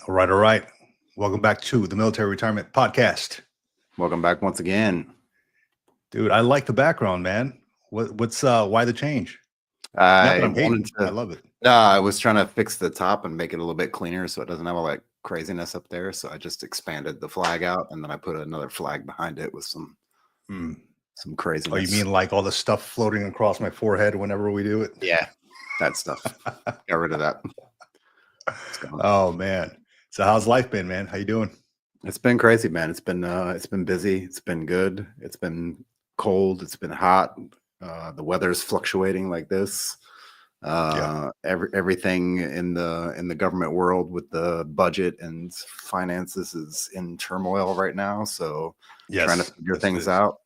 All right, all right. Welcome back to the Military Retirement Podcast. Welcome back once again. Dude, I like the background, man. What's why the change? Not that I I'm hating. wanted to. I love it. I was trying to fix the top and make it a little bit cleaner so it doesn't have all that craziness up there. So I just expanded the flag out and then I put another flag behind it with some Oh, craziness. you mean like all the stuff floating across my forehead whenever we do it? Yeah, that stuff. Got rid of that. Oh man. So how's life been, man? How you doing? It's been crazy, man. It's been busy. It's been good. It's been cold. It's been hot. The weather's fluctuating like this. Everything in the government world with the budget and finances is in turmoil right now. So trying to figure things out.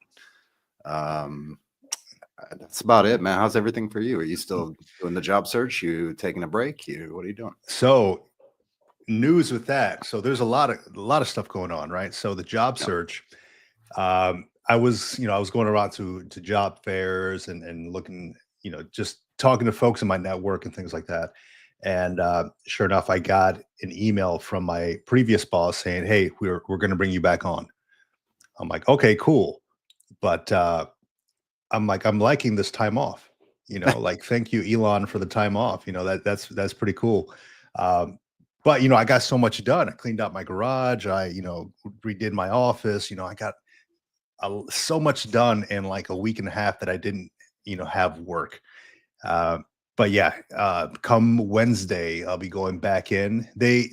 That's about it, man. How's everything for you? Are you still doing the job search? You taking a break? What are you doing? So news with that. So there's a lot of stuff going on, right? So the job search. I was going around to job fairs and looking, just talking to folks in my network and things like that. And sure enough, I got an email from my previous boss saying, "Hey, we're going to bring you back on." I'm like, "Okay, cool," but I'm liking this time off. Like thank you, Elon, for the time off. That's pretty cool. But I got so much done. I cleaned out my garage. I redid my office. I got so much done in like a week and a half that I didn't have work. But yeah, come Wednesday, I'll be going back in. They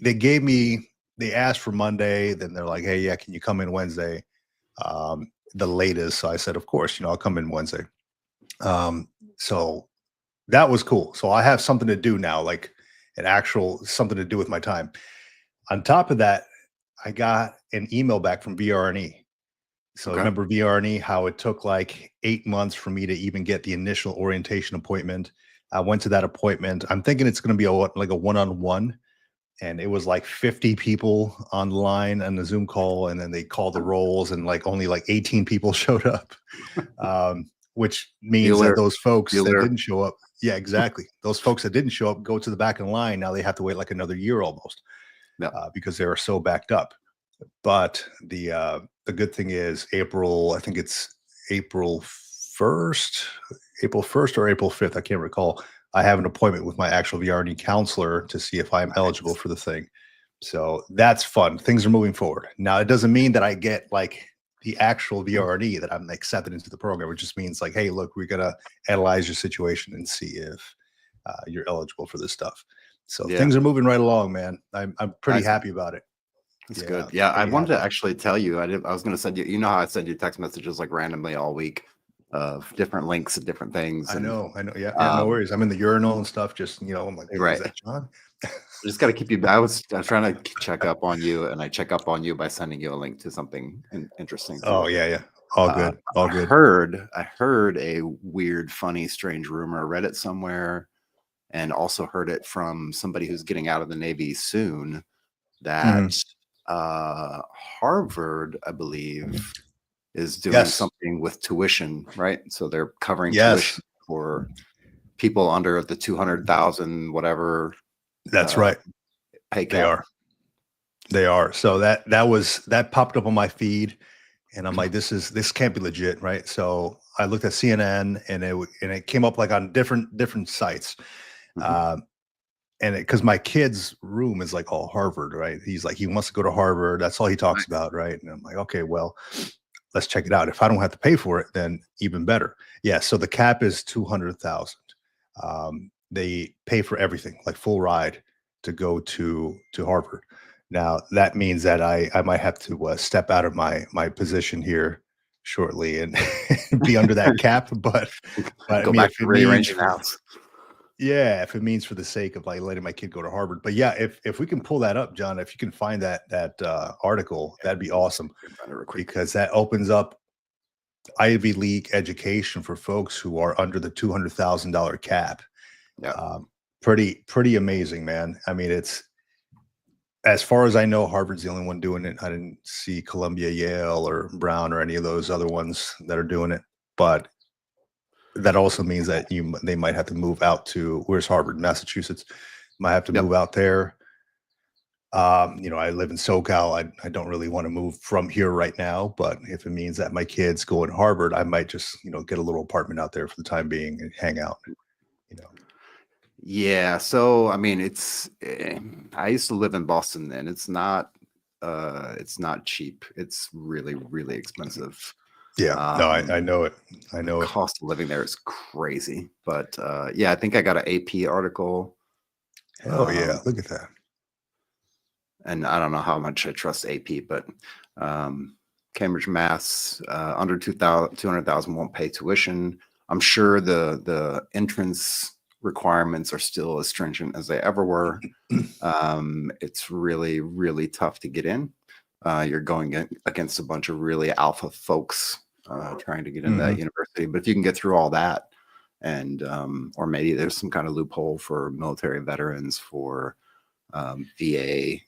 asked for Monday, then they're like, "Hey, yeah, can you come in Wednesday?" The latest. So I said, "Of course, I'll come in Wednesday." So that was cool. So I have something to do now, like an actual something to do with my time. On top of that, I got an email back from VR&E. So remember VR&E, how it took like 8 months for me to even get the initial orientation appointment. I went to that appointment. I'm thinking it's going to be like a one-on-one. And it was like 50 people online on the Zoom call. And then they called the rolls and like only like 18 people showed up, which means that those folks that didn't show up. Yeah, exactly. Those folks that didn't show up go to the back of the line. Now they have to wait like another year almost because they are so backed up. But the good thing is I think it's April 1st or April 5th. I can't recall. I have an appointment with my actual VR&E counselor to see if I'm eligible for the thing. So that's fun. Things are moving forward. Now, it doesn't mean that I get like the actual VR&E that I'm accepted into the program. It just means like, hey, look, we're going to analyze your situation and see if you're eligible for this stuff. So things are moving right along, man. I'm pretty happy about it. That's good. Yeah, I wanted to actually tell you. I was going to send you. How I send you text messages like randomly all week of different links and different things. I know. Yeah, no worries. I'm in the urinal and stuff. Just I'm like, hey, is that John? I just got to keep you. I was trying to check up on you, and I check up on you by sending you a link to something interesting. Oh yeah. All good. I heard a weird, funny, strange rumor. Read it somewhere, and also heard it from somebody who's getting out of the Navy soon. That Harvard, I believe, is doing something with tuition, right? So they're covering tuition for people under the 200,000 whatever. That's right. Pay cap. They are. So that popped up on my feed, and I'm like, this can't be legit, right? So I looked at CNN, and it came up like on different sites. And because my kid's room is like all Harvard, right? He's like, he wants to go to Harvard. That's all he talks about, right? And I'm like, okay, well, let's check it out. If I don't have to pay for it, then even better. Yeah. So the cap is 200,000. They pay for everything, like full ride to go to Harvard. Now that means that I might have to step out of my position here shortly and be under that cap. But go back to rearranging the house. Yeah, if it means for the sake of like letting my kid go to Harvard. But yeah, if we can pull that up, John, if you can find that article, that'd be awesome, because that opens up Ivy League education for folks who are under the $200,000 cap. Yeah, pretty amazing, man. I mean, it's, as far as I know, Harvard's the only one doing it. I didn't see Columbia, Yale, or Brown, or any of those other ones that are doing it. But that also means that they might have to move out to, where's Harvard? Massachusetts. Might have to move out there. You know, I live in SoCal. I don't really want to move from here right now, but if it means that my kids go to Harvard, I might just, you know, get a little apartment out there for the time being and hang out, you know. Yeah, so I mean, I used to live in Boston, and it's not cheap. It's really, really expensive. Yeah, no, I Um, know it. I the know it. cost of living there is crazy. But yeah, I think I got an AP article. Hell yeah, Um, look at that. and I don't know how much I trust AP, but um, Cambridge, Mass, under 200,000 won't pay tuition. I'm sure the entrance requirements are still as stringent as they ever were. It's really, really tough to get in. You're going against a bunch of really alpha folks trying to get into that Mhm. university. But if you can get through all that, and or maybe there's some kind of loophole for military veterans, for VA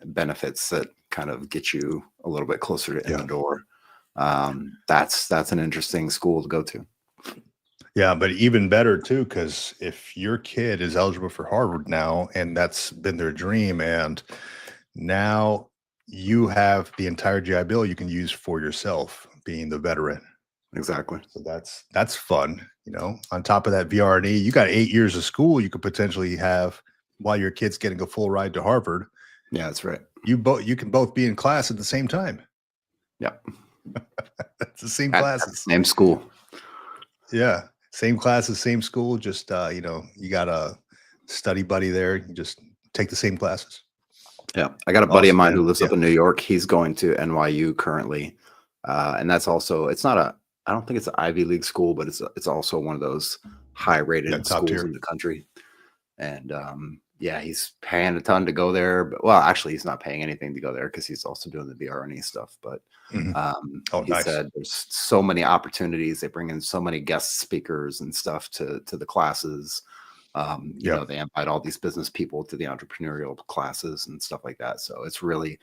benefits that kind of get you a little bit closer to in the Yeah. door. That's an interesting school to go to. Yeah, but even better too, because if your kid is eligible for Harvard now, and that's been their dream, and now you have the entire GI Bill you can use for yourself, being the veteran. Exactly. So that's fun, you know. On top of that VRD, you got 8 years of school you could potentially have while your kid's getting a full ride to Harvard. Yeah, that's right. You can both be in class at the same time. Yep. It's the same At the classes. same school. Yeah, same classes, same school. Just you know, you got a study buddy there. You just take the same classes. Yeah, I got a buddy of Awesome, mine who man. lives Yeah, up in New York. He's going to NYU currently, and that's also, it's not a, I don't think it's an Ivy League school, but it's also one of those high yeah, rated top schools in tier. the country. And yeah, he's paying a ton to go there. But well, actually, he's not paying anything to go there because he's also doing the VR&E stuff. But Mhm. Oh, he nice. said there's so many opportunities. They bring in so many guest speakers and stuff to the classes. You Yeah, know, they invite all these business people to the entrepreneurial classes and stuff like that. So it's really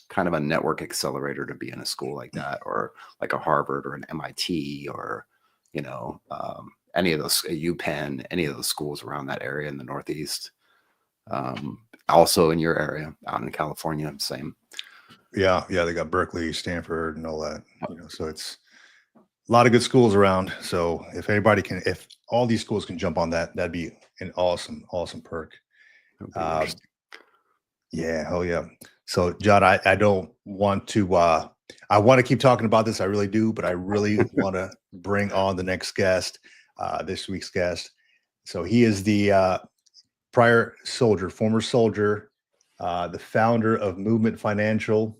kind of a network accelerator to be in a school like that, or like a Harvard or an MIT, or you know, any of those, UPenn, any of those schools around that area in the Northeast. Also in your area out in California, same. yeah, yeah. They got Berkeley, Stanford, and all that. You know, so it's a lot of good schools around. So if anybody can, if all these schools can jump on that, that'd be an awesome, awesome perk. It would be Um, interesting. yeah, hell yeah. So John, I don't want to I want to keep talking about this. I really do, but I really want to bring on the next guest, this week's guest. So he is the prior soldier, former soldier, the founder of Movement Financial,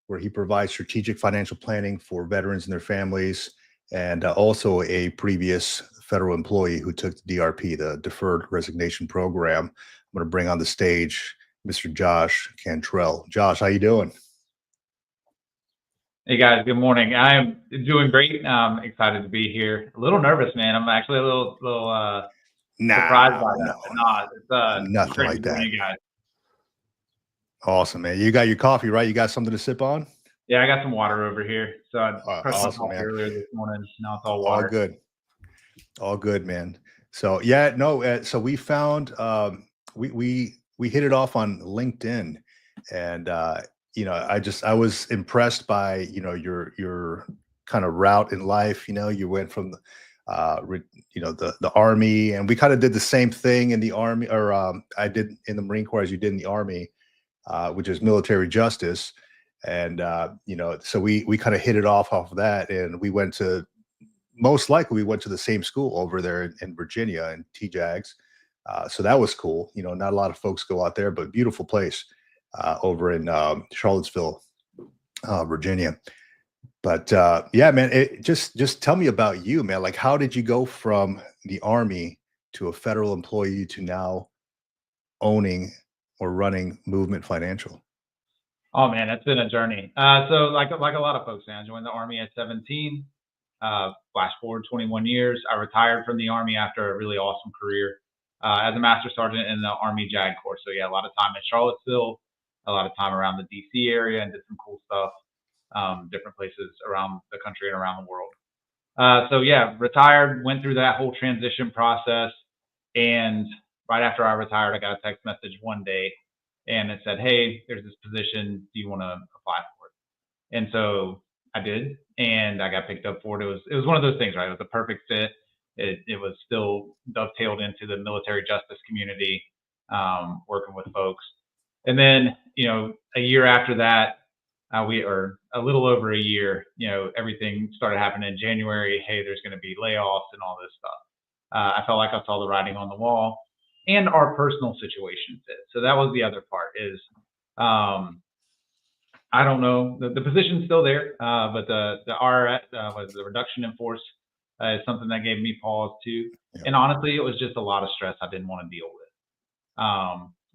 where he provides strategic financial planning for veterans and their families, and also a previous federal employee who took the DRP, the Deferred Resignation Program. I'm going to bring on the stage Mr. Josh Cantrell. Josh, how you doing? Hey guys, good morning. I'm doing great. I'm excited to be here. A little nervous, man. I'm actually a little surprised Nah, by no, that, but no, it's nothing great to like join that. you guys. Awesome, man. You got your coffee, right? You got something to sip on? Yeah, I got some water over here. So I crushed my Awesome, coffee man. earlier this morning. Now it's all All water. good. All good, man. So yeah, no. So we found we hit it off on LinkedIn, and you know, I was impressed by, you know, your kind of route in life. You know, you went from you know, the army, and we kind of did the same thing in the army, or I did in the Marine Corps as you did in the army, which is military justice. And you know, so we kind of hit it off of that, and we went to, most likely we went to the same school over there in Virginia in TJAGs. So that was cool. You know, not a lot of folks go out there, but beautiful place over in Charlottesville, Virginia. But yeah, man, just tell me about you, man. Like, how did you go from the army to a federal employee to now owning or running Movement Financial? Oh man, it's been a journey. So like a lot of folks, man, I joined the army at 17. Flash forward 21 years. I retired from the army after a really awesome career as a master sergeant in the Army JAG Corps. So yeah, a lot of time in Charlottesville, a lot of time around the DC area, and did some cool stuff, different places around the country and around the world. So yeah, retired, went through that whole transition process, and right after I retired, I got a text message one day and it said, hey, there's this position. Do you want to apply for it? And so I did, and I got picked up for it. It was one of those things, right? It was a perfect fit. It was still dovetailed into the military justice community, working with folks. And then, a year after that, or a little over a year, everything started happening in January. Hey, there's going to be layoffs and all this stuff. I felt like I saw the writing on the wall, and our personal situation fit. So that was the other part is, I don't know, the position's still there, but the RRS was the reduction in force is something that gave me pause too. Yeah. And honestly, it was just a lot of stress I didn't want to deal with.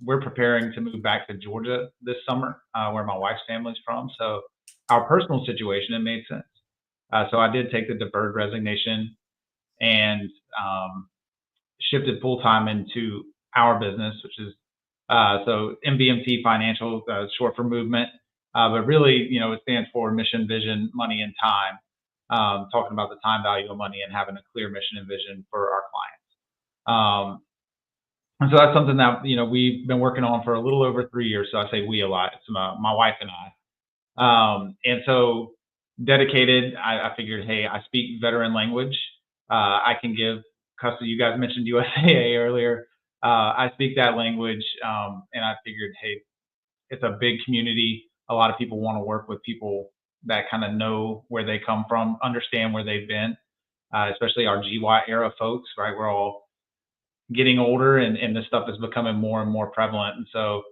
We're preparing to move back to Georgia this summer, where my wife's family's from. So our personal situation, it made sense. So I did take the deferred resignation and shifted full-time into our business, which is so MVMT Financial, short for movement. But really, it stands for mission, vision, money, and time. Talking about the time value of money and having a clear mission and vision for our clients. And so that's something that, we've been working on for a little over 3 years. So I say we a lot. It's my wife and I. And so dedicated, I figured, hey, I speak veteran language. I can give custody. You guys mentioned USAA earlier. I speak that language. And I figured, hey, it's a big community. A lot of people want to work with people that kind of know where they come from, understand where they've been, especially our GY era folks, right? We're all getting older, and this stuff is becoming more and more prevalent. And so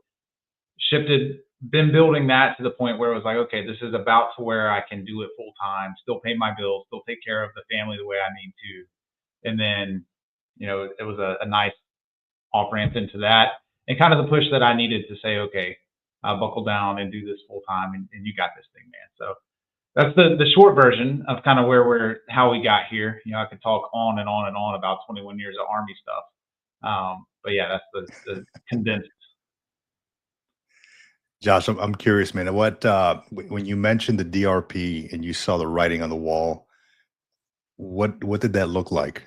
been building that to the point where it was like, okay, this is about to where I can do it full time, still pay my bills, still take care of the family the way I need to. And then, it was a nice off ramp into that, and kind of the push that I needed to say, okay, buckle down and do this full time, and you got this thing, man. So that's the short version of kind of how we got here. I could talk on and on and on about 21 years of Army stuff. But yeah, that's the condensed. Josh, I'm curious, man. What when you mentioned the DRP and you saw the writing on the wall, what did that look like?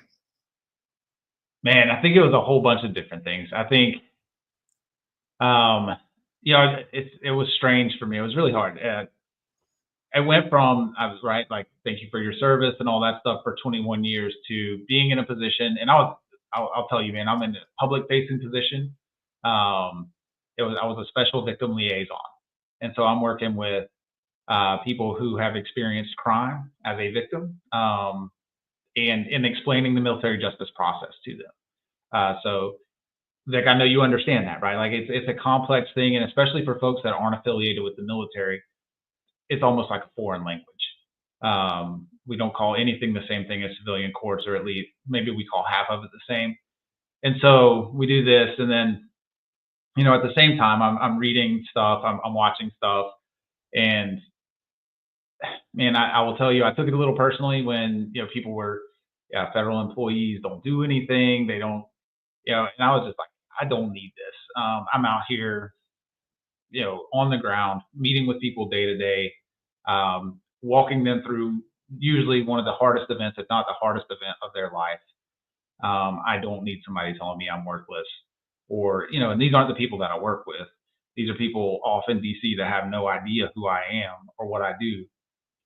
Man, I think it was a whole bunch of different things. I think, it was strange for me. It was really hard. I went from, I was right, like, thank you for your service and all that stuff for 21 years to being in a position, and I'll tell you, man, I'm in a public facing position. I was a special victim liaison. And so I'm working with people who have experienced crime as a victim, and explaining the military justice process to them. So like, I know you understand that, right? Like, it's a complex thing, and especially for folks that aren't affiliated with the military, it's almost like a foreign language. We don't call anything the same thing as civilian courts, or at least maybe we call half of it the same. And so we do this, and then, at the same time, I'm reading stuff, I'm watching stuff, and man, I will tell you, I took it a little personally when, people were, federal employees don't do anything, they don't, and I was just like, I don't need this. I'm out here, on the ground, meeting with people day to day, walking them through usually one of the hardest events, if not the hardest event of their life. I don't need somebody telling me I'm worthless, or, and these aren't the people that I work with. These are people off in DC that have no idea who I am or what I do.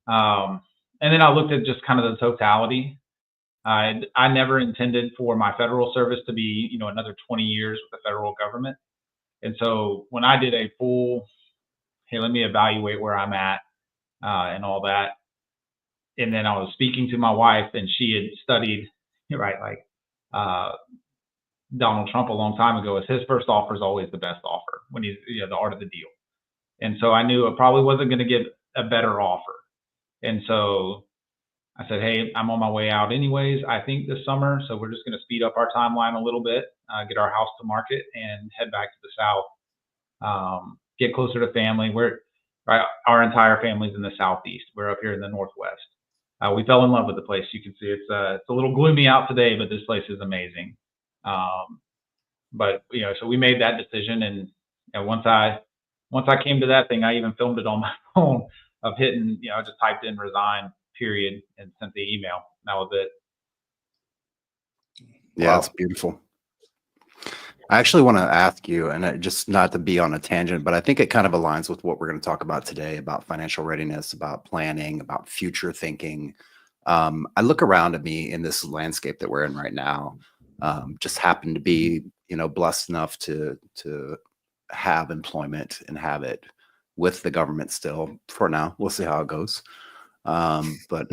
And then I looked at just kind of the totality. I never intended for my federal service to be, another 20 years with the federal government. And so when I did a full, hey, let me evaluate where I'm at, and all that. And then I was speaking to my wife, and she had studied, right, like, Donald Trump a long time ago, is his first offer is always the best offer when he's, the art of the deal. And so I knew it probably wasn't going to get a better offer. And so I said, hey, I'm on my way out anyways, I think this summer. So we're just going to speed up our timeline a little bit, get our house to market, and head back to the South, get closer to family. Our entire family's in the Southeast. We're up here in the Northwest. We fell in love with the place. You can see it's a little gloomy out today, but this place is amazing. But so we made that decision, and once I came to that thing, I even filmed it on my phone of hitting, I just typed in resign period and sent the email. That was it. Yeah, Wow. that's beautiful. I actually want to ask you, and just not to be on a tangent, but I think it kind of aligns with what we're going to talk about today about financial readiness, about planning, about future thinking. I look around at me in this landscape that we're in right now. Just happen to be, blessed enough to have employment and have it with the government still for now. We'll see how it goes. But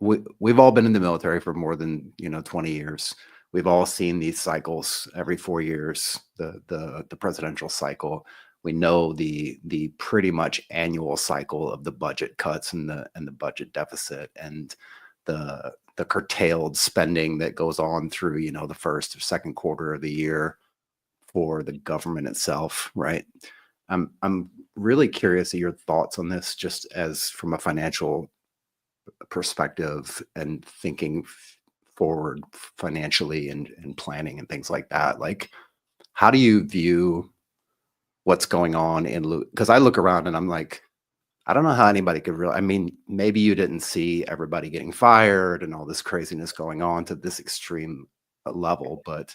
we've all been in the military for more than 20 years. We've all seen these cycles every 4 years, the presidential cycle. We know the pretty much annual cycle of the budget cuts and the budget deficit and the curtailed spending that goes on through the first or second quarter of the year for the government itself, right? I'm really curious of your thoughts on this, just as from a financial perspective and thinking forward financially and planning and things like that. Like, how do you view what's going on because I look around and I'm like, I don't know how anybody could really, I mean, maybe you didn't see everybody getting fired and all this craziness going on to this extreme level, but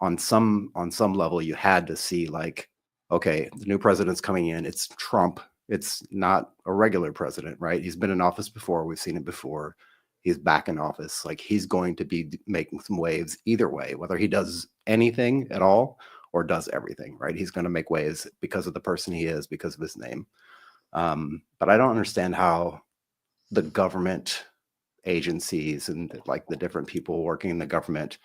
on some level you had to see like, okay, the new president's coming in, it's Trump. It's not a regular president, right? He's been in office before. We've seen it before. He's back in office. Like, he's going to be making some waves either way, whether he does anything at all or does everything, right? He's going to make waves because of the person he is, because of his name. But I don't understand how the government agencies and like the different people working in the government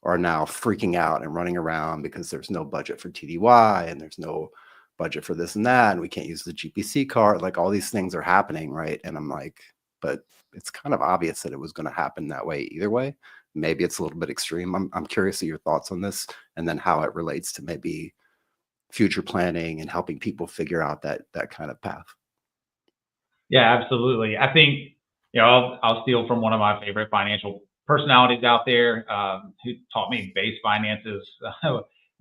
are now freaking out and running around because there's no budget for TDY and there's no budget for this and that, and we can't use the GPC card. Like, all these things are happening, right? And I'm like, but it's kind of obvious that it was going to happen that way either way. Maybe it's a little bit extreme. I'm curious of your thoughts on this, and then how it relates to maybe future planning and helping people figure out that kind of path. Yeah, absolutely. I think, I'll steal from one of my favorite financial personalities out there, who taught me base finances.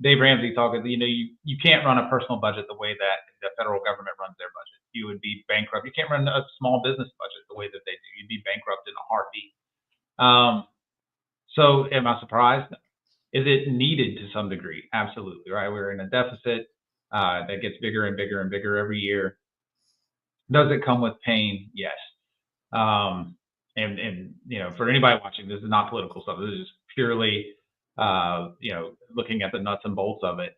Dave Ramsey talking, you can't run a personal budget the way that the federal government runs their budget. You would be bankrupt. You can't run a small business budget the way that they do. You'd be bankrupt in a heartbeat. So am I surprised? Is it needed to some degree? Absolutely, right? We're in a deficit that gets bigger and bigger and bigger every year. Does it come with pain? Yes. And for anybody watching, this is not political stuff. This is just purely, looking at the nuts and bolts of it.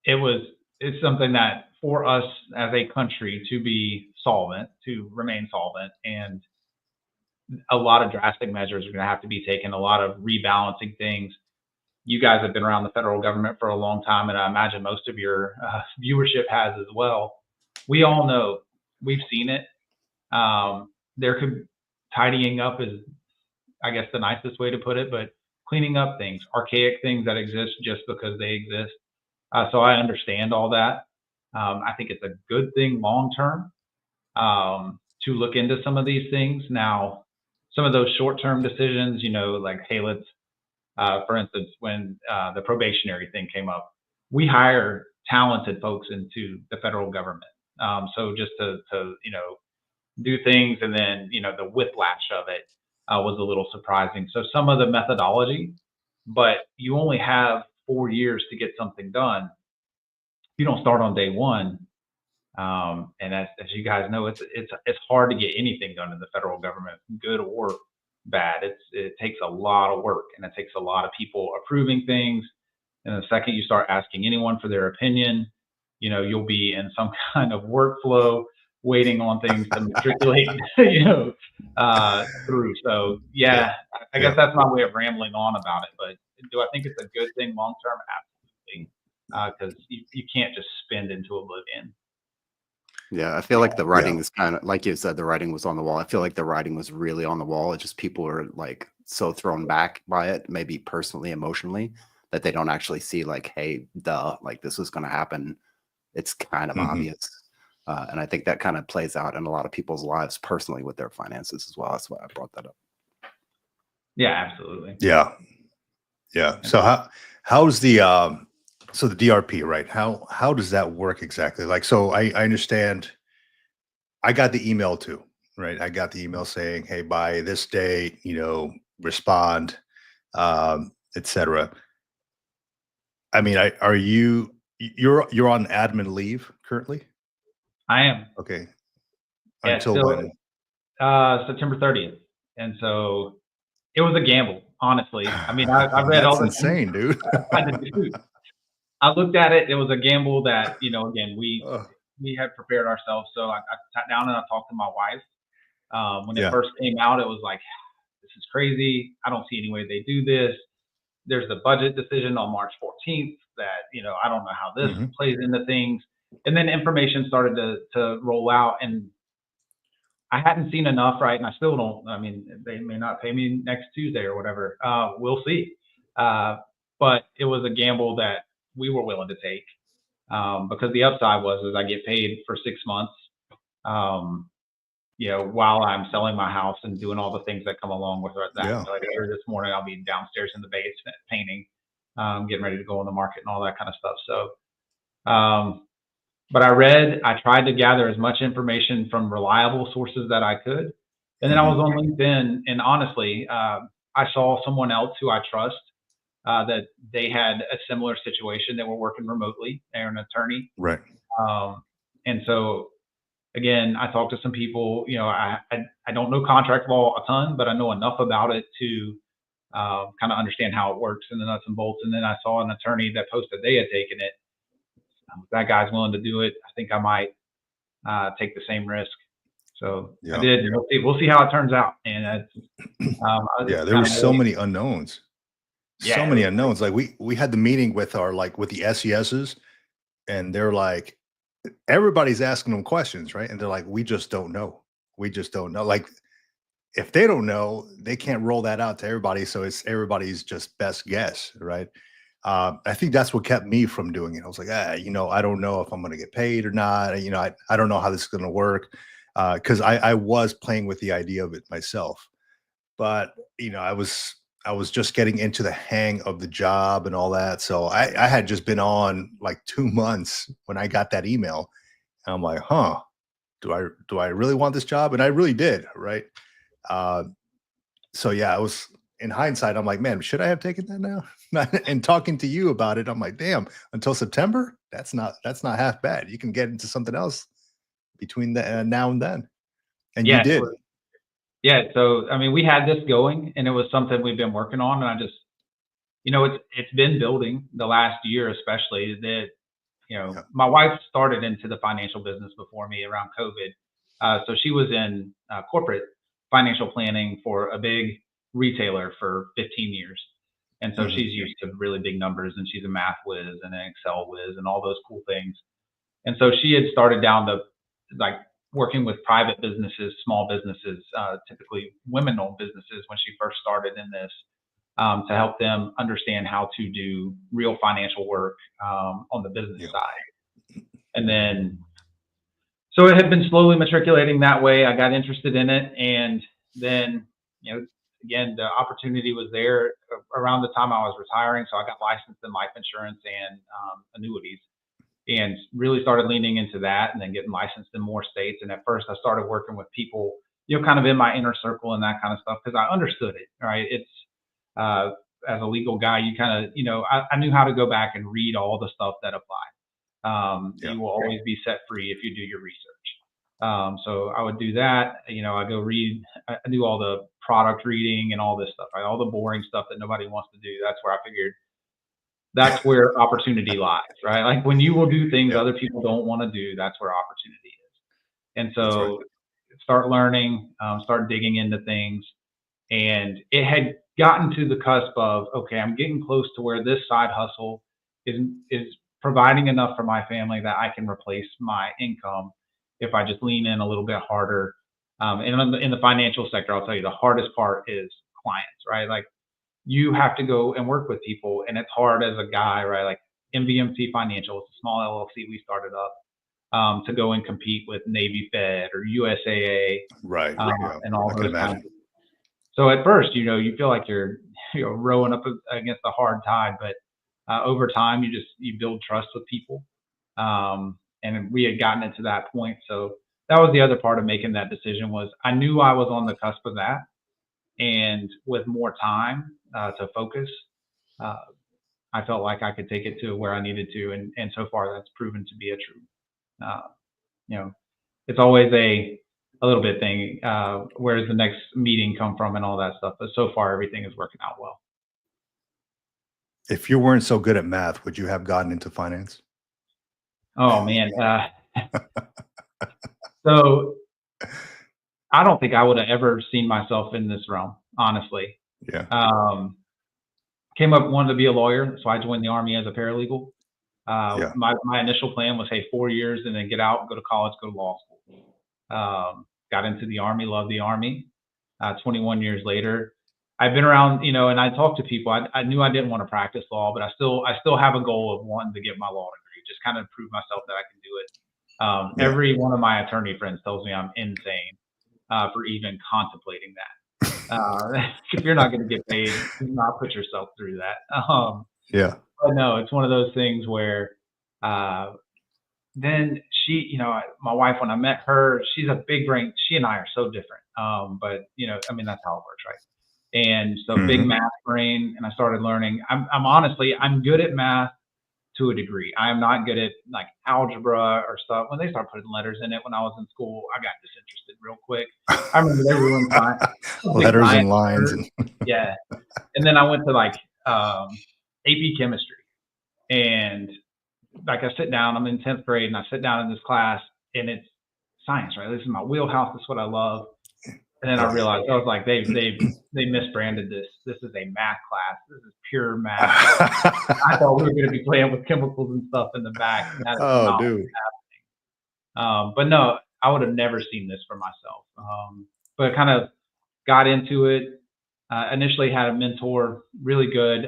It's something that for us as a country to be solvent, to remain solvent, and a lot of drastic measures are going to have to be taken, a lot of rebalancing things. You guys have been around the federal government for a long time, and I imagine most of your viewership has as well. We all know, we've seen it. Tidying up is, I guess, the nicest way to put it, but cleaning up things, archaic things that exist just because they exist. So I understand all that. I think it's a good thing long term to look into some of these things. Now, some of those short term decisions, like, hey, let's, for instance, when the probationary thing came up, we hire talented folks into the federal government. So just to do things, and then the whiplash of it was a little surprising. So some of the methodology, but you only have 4 years to get something done. You don't start on day one, and as you guys know, it's hard to get anything done in the federal government, good or bad. It takes a lot of work, and it takes a lot of people approving things. And the second you start asking anyone for their opinion, you'll be in some kind of workflow waiting on things to matriculate, through. So yeah, I guess that's my way of rambling on about it. But do I think it's a good thing long term? Absolutely, because you can't just spend into oblivion. Yeah, I feel like the writing is kind of, like you said, the writing was on the wall. I feel like the writing was really on the wall. It's just people are like so thrown back by it, maybe personally, emotionally, that they don't actually see like, hey, duh, like this was going to happen. It's kind of obvious. And I think that kind of plays out in a lot of people's lives personally with their finances as well. That's why I brought that up. Yeah, absolutely. Yeah. So how's the so the DRP, right? How does that work exactly? Like, so I understand. I got the email too, right? I got the email saying, hey, by this date, respond. etc. I mean, you're on admin leave currently? I am. Okay. Yeah, Until still when? September 30th. And so it was a gamble, honestly. I mean, I read all That's the things insane, dude. I had to do. I looked at it. It was a gamble that, again, Ugh, we had prepared ourselves. So I sat down and I talked to my wife. When it yeah. first came out, it was like, this is crazy. I don't see any way they do this. There's the budget decision on March 14th that, I don't know how this Mhm. plays into things. And then information started to roll out, and I hadn't seen enough, right? And I still don't. I mean, they may not pay me next Tuesday or whatever. We'll see. But it was a gamble that we were willing to take, because the upside was is I get paid for 6 months, um, while I'm selling my house and doing all the things that come along with that. Yeah. So like earlier this morning, I'll be downstairs in the basement painting, getting ready to go on the market and all that kind of stuff. So, but I tried to gather as much information from reliable sources that I could. And then I was Mhm. on LinkedIn, and honestly, I saw someone else who I trust, that they had a similar situation. They were working remotely. They're an attorney. Right. Um, and so again, I talked to some people. I don't know contract law a ton, but I know enough about it to kind of understand how it works and the nuts and bolts. And then I saw an attorney that posted they had taken it. If that guy's willing to do it, I think I might take the same risk. So I Yeah. did. We'll see how it turns out. And Yeah. it's There were kind of so many unknowns. yeah, So it many was, unknowns. Like we had the meeting with with the SESs, and they're like, everybody's asking them questions, right? And they're like, we just don't know. We just don't know. Like, if they don't know, they can't roll that out to everybody. So it's everybody's just best guess, right? I think that's what kept me from doing it. I was like, I don't know if I'm going to get paid or not. I don't know how this is going to work, because I was playing with the idea of it myself. But I was just getting into the hang of the job and all that. So I had just been on like 2 months when I got that email. And I'm like, huh, do I really want this job? And I really did, right? Uh, so yeah, I was in hindsight, I'm like, man, should I have taken that now? And talking to you about it, I'm like, damn, until September, that's not half bad. You can get into something else between the now and then, and you yeah, did. yeah. So I mean, we had this going, and it was something we've been working on, and I just, it's been building the last year, especially that. Yeah. My wife started into the financial business before me around COVID. So she was in corporate financial planning for a big retailer for 15 years. And so Mhm. she's used to really big numbers, and she's a math whiz and an Excel whiz and all those cool things. And so she had started down the, like, working with private businesses, small businesses, typically women owned businesses when she first started in this, to help them understand how to do real financial work, on the business Yeah. side. And then, so it had been slowly matriculating that way. I got interested in it. And then, again, the opportunity was there around the time I was retiring. So I got licensed in life insurance and annuities, and really started leaning into that, and then getting licensed in more states. And at first I started working with people, kind of in my inner circle and that kind of stuff, because I understood it, right? It's, uh, as a legal guy, you kind of, I knew how to go back and read all the stuff that applied. Yeah. You will always be set free if you do your research. So I would do that. I go read, I do all the product reading and all this stuff, right? All the boring stuff that nobody wants to do. That's where I figured that's where opportunity lies, right? Like when you will do things Yeah. other people don't want to do, that's where opportunity is. And That's right. so start learning, start digging into things. And it had gotten to the cusp of, okay, I'm getting close to where this side hustle is providing enough for my family that I can replace my income if I just lean in a little bit harder. And in the financial sector, I'll tell you the hardest part is clients, right? Like you have to go and work with people, and it's hard as a guy, right? Like MVMT Financial, it's a small LLC we started up, to go and compete with Navy Fed or USAA, Right. Yeah. and all I can those kinds of. imagine. So at first, you feel like you're rowing up against a hard tide, but over time, you build trust with people, and we had gotten it to that point. So that was the other part of making that decision was I knew I was on the cusp of that, and with more time, to focus, I felt like I could take it to where I needed to, and so far that's proven to be a true. You know, it's always a little bit thing. Where does the next meeting come from and all that stuff? But so far everything is working out well. If you weren't so good at math, would you have gotten into finance? Oh man. So I don't think I would have ever seen myself in this realm, honestly. Yeah. Came up, wanted to be a lawyer, so I joined the Army as a paralegal. Yeah. My initial plan was, hey, 4 years and then get out, go to college, go to law school. Got into the Army, loved the Army. 21 years later, I've been around, and I talked to people. I knew I didn't want to practice law, but I still have a goal of wanting to get my law degree, just kind of prove myself that I can do it. Yeah. Every one of my attorney friends tells me I'm insane for even contemplating that. If you're not going to get paid, do not put yourself through that. Yeah. But no, it's one of those things where then she, my wife, when I met her, she's a big brain. She and I are so different. But I mean, that's how it works, right? And so big Mhm. math brain, and I started learning. I'm honestly, I'm good at math to a degree. I am not good at like algebra or stuff. When they start putting letters in it when I was in school, I got disinterested real quick. I remember they ruined my Letters and lines and yeah. And then I went to like AP chemistry, and like I sit down, I'm in 10th grade, and I sit down in this class, and it's science, right? This is my wheelhouse. This is what I love. And then I realized, I was like, they misbranded this. This is a math class. This is pure math. I thought we were going to be playing with chemicals and stuff in the back. And that is Oh, not dude. happening. But no, I would have never seen this for myself. But I kind of got into it. Initially had a mentor, really good.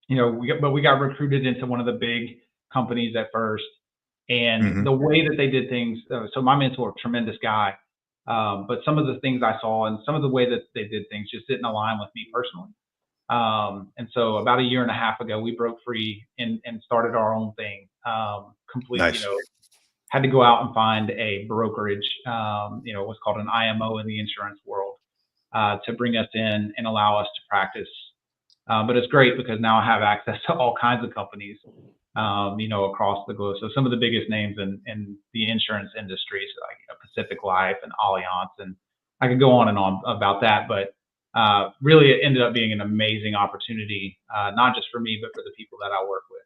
We got recruited into one of the big companies at first. And Mhm. the way that they did things, so my mentor, tremendous guy. But some of the things I saw and some of the way that they did things just didn't align with me personally. And so about a year and a half ago, we broke free and started our own thing. Completely, Nice. had to go out and find a brokerage, what's called an IMO in the insurance world, to bring us in and allow us to practice. But it's great because now I have access to all kinds of companies, across the globe. So some of the biggest names in the insurance industry, so like Pacific Life and Allianz, and I could go on and on about that. But really, it ended up being an amazing opportunity, not just for me, but for the people that I work with.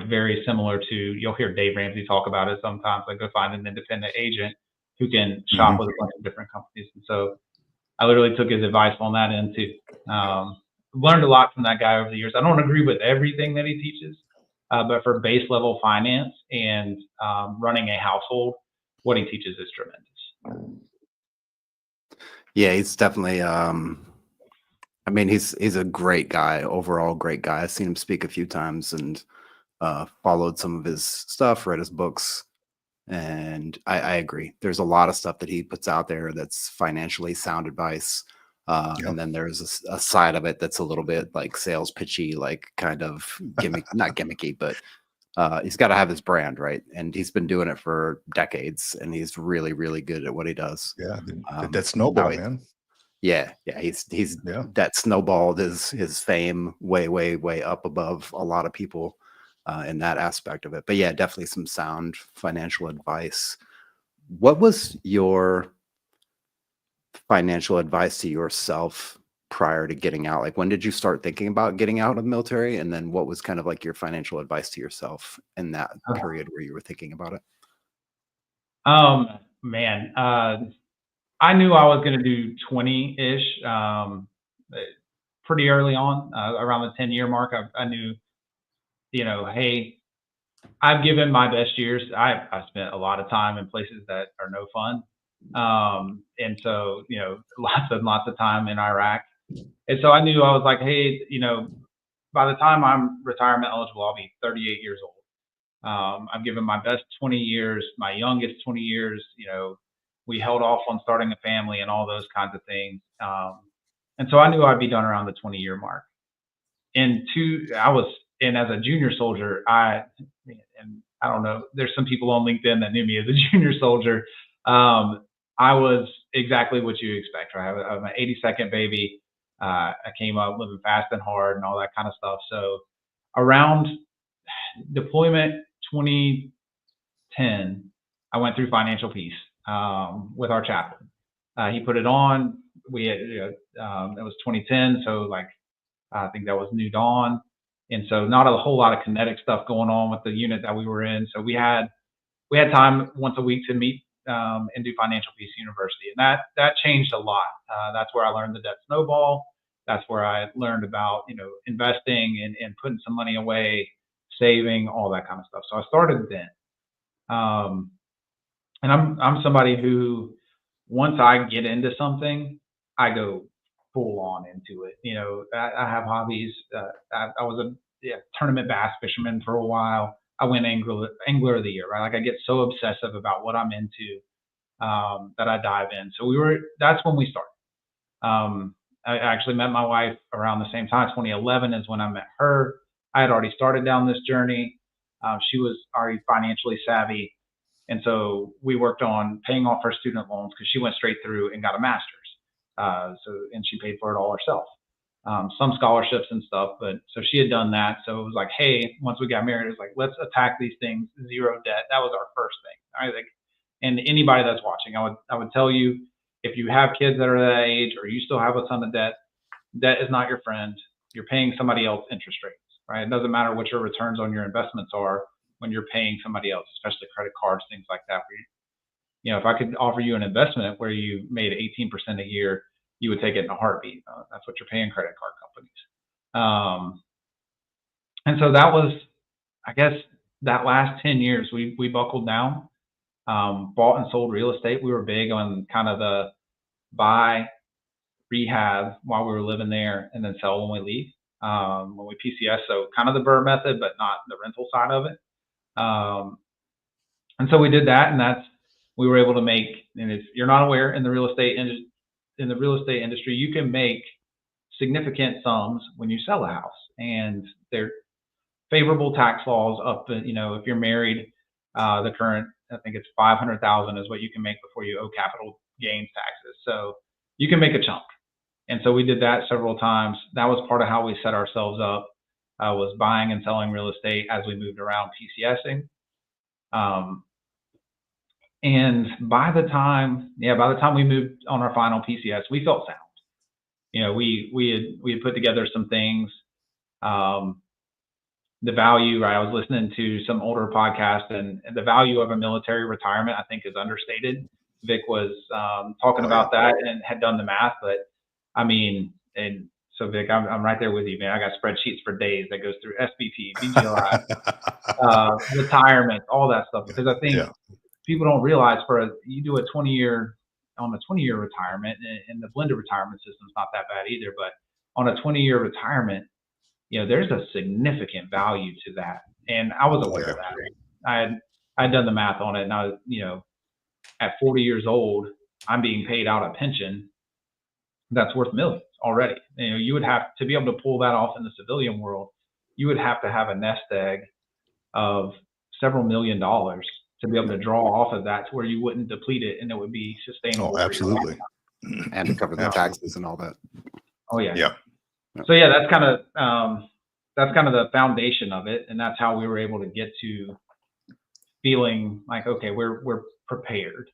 Very similar to, you'll hear Dave Ramsey talk about it sometimes. Like, go find an independent agent who can shop Mhm. with a bunch of different companies. And so I literally took his advice on that end too. Learned a lot from that guy over the years. I don't agree with everything that he teaches, but for base level finance and running a household, what he teaches is tremendous. Yeah, he's definitely I mean, he's a great guy, overall great guy. I've seen him speak a few times and followed some of his stuff, read his books, and I agree. There's a lot of stuff that he puts out there that's financially sound advice. Yep. And then there's a side of it that's a little bit like sales pitchy, like kind of gimmick, not gimmicky, but he's got to have his brand, right? And he's been doing it for decades, and he's really, really good at what he does. Yeah. That snowball, man. Yeah, he's Yeah. that snowballed his fame way up above a lot of people in that aspect of it. But yeah, definitely some sound financial advice. What was your financial advice to yourself prior to getting out? Like, when did you start thinking about getting out of the military? And then what was kind of like your financial advice to yourself in that period where you were thinking about it? Man, I knew I was going to do 20-ish pretty early on, around the 10-year mark. I knew, hey, I've given my best years. I spent a lot of time in places that are no fun. And so, lots and lots of time in Iraq. And so I knew, I was like, hey, by the time I'm retirement eligible, I'll be 38 years old. I've given my best 20 years, my youngest 20 years, we held off on starting a family and all those kinds of things. And so I knew I'd be done around the 20-year mark. And as a junior soldier, and I don't know, there's some people on LinkedIn that knew me as a junior soldier. I was exactly what you expect, right? I'm an 82nd baby. I came up living fast and hard and all that kind of stuff. So around deployment 2010, I went through financial peace with our chaplain. He put it on. We had, it was 2010, so like I think that was New Dawn, and so not a whole lot of kinetic stuff going on with the unit that we were in. So we had time once a week to meet and do Financial Peace University, and that changed a lot. That's where I learned the debt snowball. That's where I learned about investing and putting some money away, saving, all that kind of stuff. So I started then, and I'm somebody who, once I get into something, I go full on into it. I have hobbies. I was a tournament bass fisherman for a while. I went angler of the year, right? Like I get so obsessive about what I'm into that I dive in. So that's when we started. I actually met my wife around the same time. 2011 is when I met her. I had already started down this journey. She was already financially savvy. And so we worked on paying off her student loans because she went straight through and got a master's. And she paid for it all herself. Some scholarships and stuff, but so she had done that. So it was like, hey, once we got married, it was like, let's attack these things, zero debt. That was our first thing. I think, and anybody that's watching, I would tell you, if you have kids that are that age or you still have a ton of debt, debt is not your friend. You're paying somebody else interest rates, right? It doesn't matter what your returns on your investments are when you're paying somebody else, especially credit cards, things like that. If I could offer you an investment where you made 18% a year, you would take it in a heartbeat. That's what you're paying credit card companies. And so that was, I guess, that last 10 years, we buckled down, bought and sold real estate. We were big on kind of the buy, rehab while we were living there, and then sell when we leave, when we PCS. So kind of the BRRRR method, but not the rental side of it. And so we did that, and we were able to make, and if you're not aware, in the real estate industry, you can make significant sums when you sell a house, and they're favorable tax laws up. If you're married, the current, I think it's 500,000 is what you can make before you owe capital gains taxes. So you can make a chunk, and so we did that several times. That was part of how we set ourselves up. Was buying and selling real estate as we moved around PCSing. And by the time we moved on our final PCS, we felt sound. We had put together some things. The value, right? I was listening to some older podcasts, and the value of a military retirement, I think, is understated. Vic was talking about that and had done the math, but I mean, and so Vic, I'm right there with you, man. I got spreadsheets for days that goes through SBP, VGLI, retirement, all that stuff, because I think people don't realize you do a 20-year retirement, and the blended retirement system is not that bad either, but on a 20-year retirement, there's a significant value to that. And I was aware of that. I had done the math on it, and I was, at 40 years old, I'm being paid out a pension that's worth millions already. You would have to be able to pull that off in the civilian world. You would have to have a nest egg of several $1 million to be able to draw off of that to where you wouldn't deplete it and it would be sustainable. Oh, absolutely. And to cover the taxes and all that. Oh yeah. Yeah. So yeah, that's kind of the foundation of it, and that's how we were able to get to feeling like, okay, we're prepared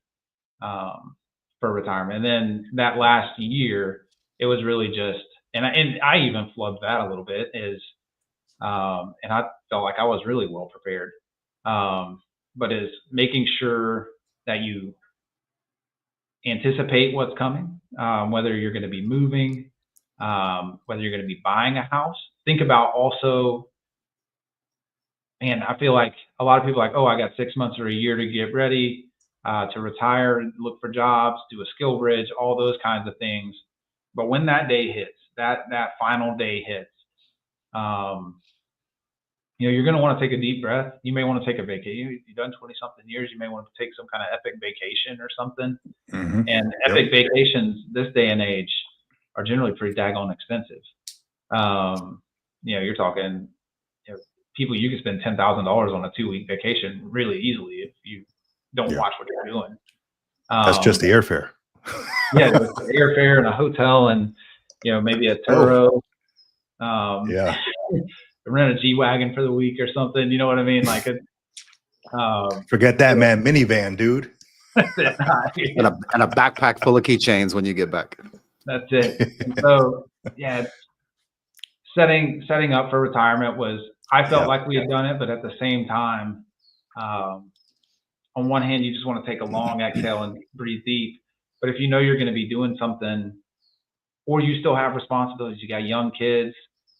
for retirement. And then that last year, it was really just, and I even flubbed that a little bit, and I felt like I was really well prepared. But is making sure that you anticipate what's coming, whether you're going to be moving, whether you're going to be buying a house. Think about also, and I feel like a lot of people are like, oh, I got 6 months or a year to get ready to retire, look for jobs, do a skill bridge, all those kinds of things. But when that day hits, that final day hits, you're going to want to take a deep breath. You may want to take a vacation. You've done 20-something years. You may want to take some kind of epic vacation or something. Mm-hmm. And epic vacations this day and age are generally pretty daggone expensive. You're talking, people, you can spend $10,000 on a 2-week vacation really easily if you don't watch what you're doing. That's just the airfare. Yeah, it was airfare and a hotel and, you know, maybe a Turo. Yeah. Rent a G-Wagon for the week or something. You know what I mean? Like, Forget that, man. Minivan, dude. that's it. And a backpack full of keychains when you get back. That's it. And so, yeah, setting up for retirement was, I felt like we had done it, but at the same time, on one hand, you just want to take a long exhale and breathe deep. But if you know you're going to be doing something, or you still have responsibilities, you got young kids,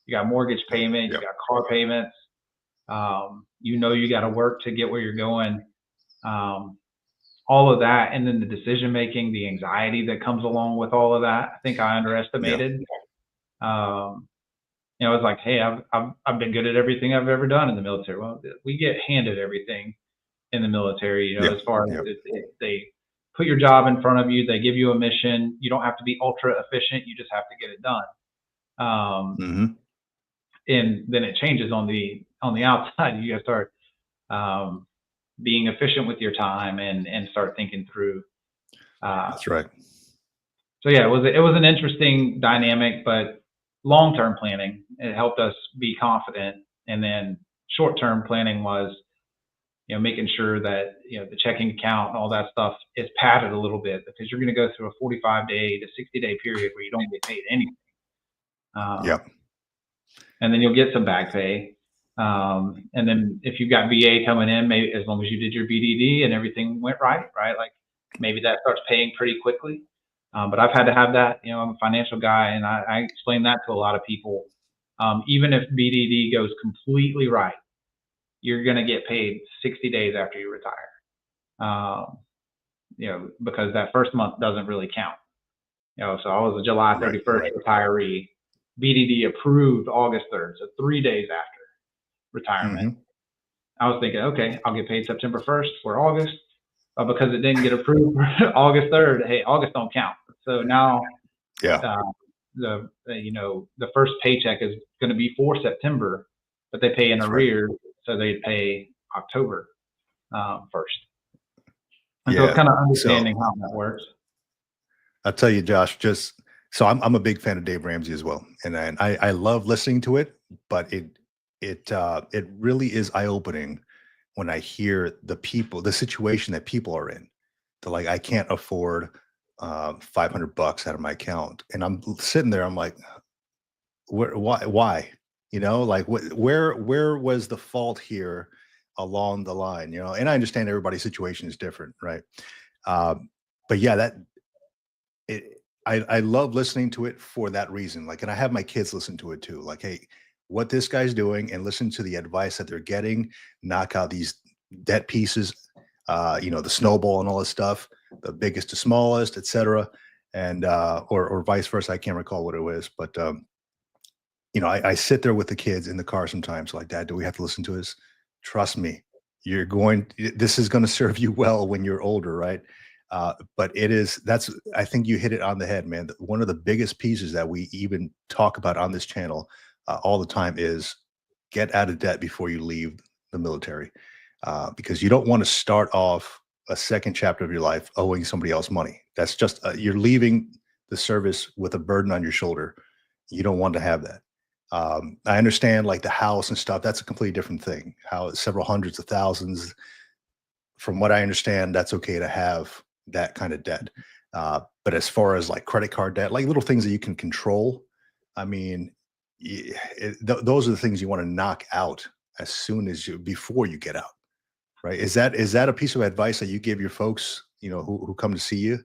you got mortgage payment, you got car payments, you know you got to work to get where you're going. All of that, and then the decision making, the anxiety that comes along with all of that, I think I underestimated. You know, it's like, hey, I've been good at everything I've ever done in the military. Well, we get handed everything in the military, you know, as far as they put your job in front of you, they give you a mission. You don't have to be ultra efficient. You just have to get it done. And then it changes on the outside. You got to start being efficient with your time and start thinking through. That's right. So yeah, it was an interesting dynamic, but long-term planning, it helped us be confident. And then short-term planning was, you know, making sure that, you know, the checking account and all that stuff is padded a little bit, because you're going to go through a 45-day to 60-day period where you don't get paid anything. And then you'll get some back pay. And then if you've got VA coming in, maybe as long as you did your BDD and everything went right, like maybe that starts paying pretty quickly. But I've had to have that, you know, I'm a financial guy, and I explain that to a lot of people. Even if BDD goes completely right, you're going to get paid 60 days after you retire. You know, because that first month doesn't really count. You know, so I was a July 31st retiree. BDD approved August 3rd, so 3 days after retirement. I was thinking, okay, I'll get paid September 1st for August, because it didn't get approved August 3rd. Hey, August don't count. So now, you know, the first paycheck is going to be for September, but they pay in arrears, so they pay October 1st. And so it's kind of understanding how that works. I'll tell you, Josh, so I'm a big fan of Dave Ramsey as well, and I love listening to it, but it really is eye-opening when I hear the situation that people are in. They're like, I can't afford $500 out of my account, and I'm sitting there, I'm like, why? You know, like where was the fault here along the line? You know, and I understand everybody's situation is different, right? But yeah, I love listening to it for that reason. Like, and I have my kids listen to it too. Like, hey, what this guy's doing, and listen to the advice that they're getting, knock out these debt pieces, you know, the snowball and all this stuff, the biggest to smallest, etc. And, or vice versa. I can't recall what it was, but, you know, I sit there with the kids in the car sometimes, like, Dad, do we have to listen to this? Trust me, this is going to serve you well when you're older. Right. But I think you hit it on the head, man. One of the biggest pieces that we even talk about on this channel all the time is get out of debt before you leave the military, because you don't want to start off a second chapter of your life owing somebody else money. That's just, you're leaving the service with a burden on your shoulder. You don't want to have that. I understand, like the house and stuff, that's a completely different thing. How several hundreds of thousands, from what I understand, that's okay to have that kind of debt. But as far as like credit card debt, like little things that you can control, I mean, those are the things you want to knock out as soon as before you get out, right? Is that a piece of advice that you give your folks, you know, who come to see you,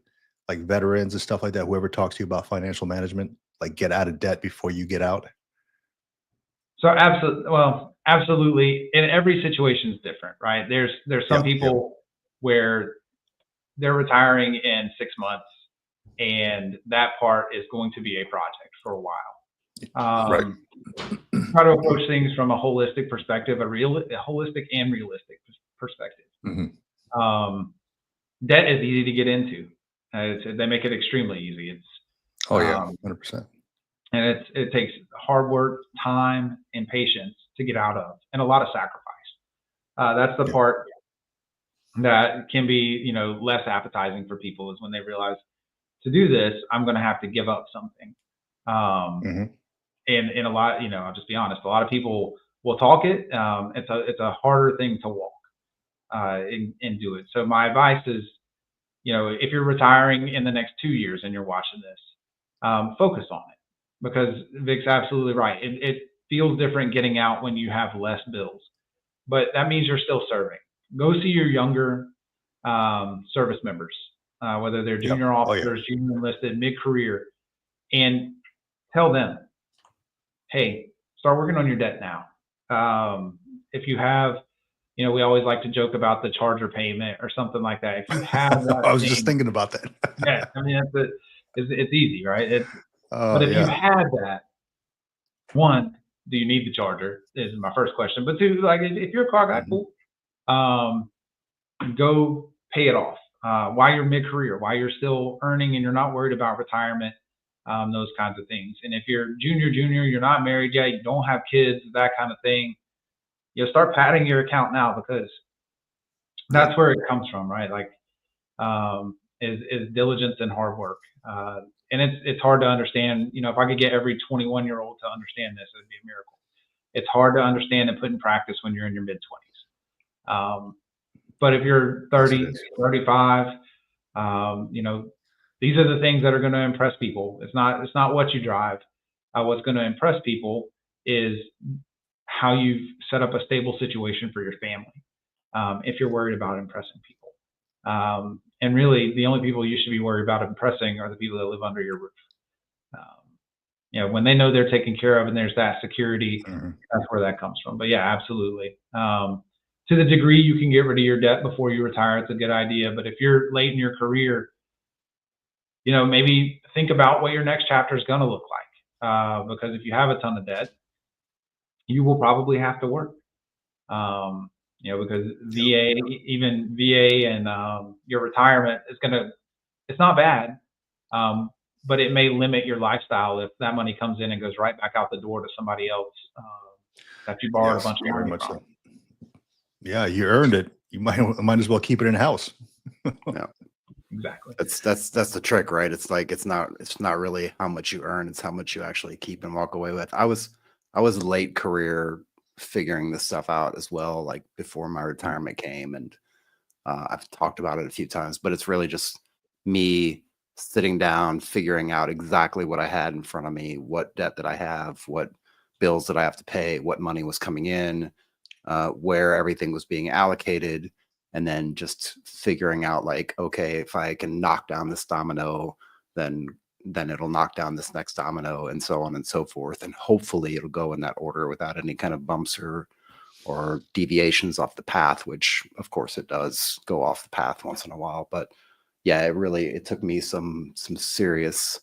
like veterans and stuff like that, whoever talks to you about financial management, like get out of debt before you get out? So absolutely. And every situation is different, right? There's some people where they're retiring in 6 months, and that part is going to be a project for a while. Try to approach things from a holistic perspective, a holistic and realistic perspective. Debt is easy to get into. They make it extremely easy. It's 100%. And it takes hard work, time, and patience to get out of, and a lot of sacrifice. That's the part that can be, you know, less appetizing for people, is when they realize to do this, I'm going to have to give up something. Hmm. And a lot, I'll just be honest, a lot of people will talk it. It's a harder thing to walk and do it. So my advice is, if you're retiring in the next 2 years and you're watching this, focus on it, because Vic's absolutely right. It feels different getting out when you have less bills, but that means you're still serving. Go see your younger service members, whether they're Yep. junior Oh, yeah. officers, junior enlisted, mid-career, and tell them, hey, start working on your debt now. If you have, we always like to joke about the charger payment or something like that. If you have that I was thing, just thinking about that. yeah, I mean, it's easy, right? But if you Yeah. had that, one, do you need the charger? Is my first question. But two, like if you're a car guy, Mhm. cool. Go pay it off while you're mid-career, while you're still earning and you're not worried about retirement, those kinds of things. And if you're junior, you're not married yet, you don't have kids, that kind of thing, start padding your account now, because that's where it comes from, right? Like, is diligence and hard work. And it's hard to understand. If I could get every 21-year-old to understand this, it'd be a miracle. It's hard to understand and put in practice when you're in your mid-20s. But if you're 30, 35, these are the things that are going to impress people. It's not what you drive. What's going to impress people is how you've set up a stable situation for your family. If you're worried about impressing people. And really, the only people you should be worried about impressing are the people that live under your roof. When they know they're taken care of and there's that security, Mhm. that's where that comes from. But yeah, absolutely. To the degree you can get rid of your debt before you retire, it's a good idea. But if you're late in your career, maybe think about what your next chapter is going to look like. Because if you have a ton of debt, you will probably have to work. Because even VA and your retirement it's not bad, but it may limit your lifestyle if that money comes in and goes right back out the door to somebody else that you borrowed a bunch of Very money much from. so. Yeah, you earned it. You might as well keep it in house. Yeah. Exactly. That's the trick, right? It's like it's not really how much you earn, it's how much you actually keep and walk away with. I was late career figuring this stuff out as well, like before my retirement came, and I've talked about it a few times, but it's really just me sitting down, figuring out exactly what I had in front of me, what debt that I have, what bills that I have to pay, what money was coming in, where everything was being allocated, and then just figuring out like, okay, if I can knock down this domino, then it'll knock down this next domino, and so on and so forth. And hopefully it'll go in that order without any kind of bumps or deviations off the path, which of course it does go off the path once in a while. But yeah, it took me some serious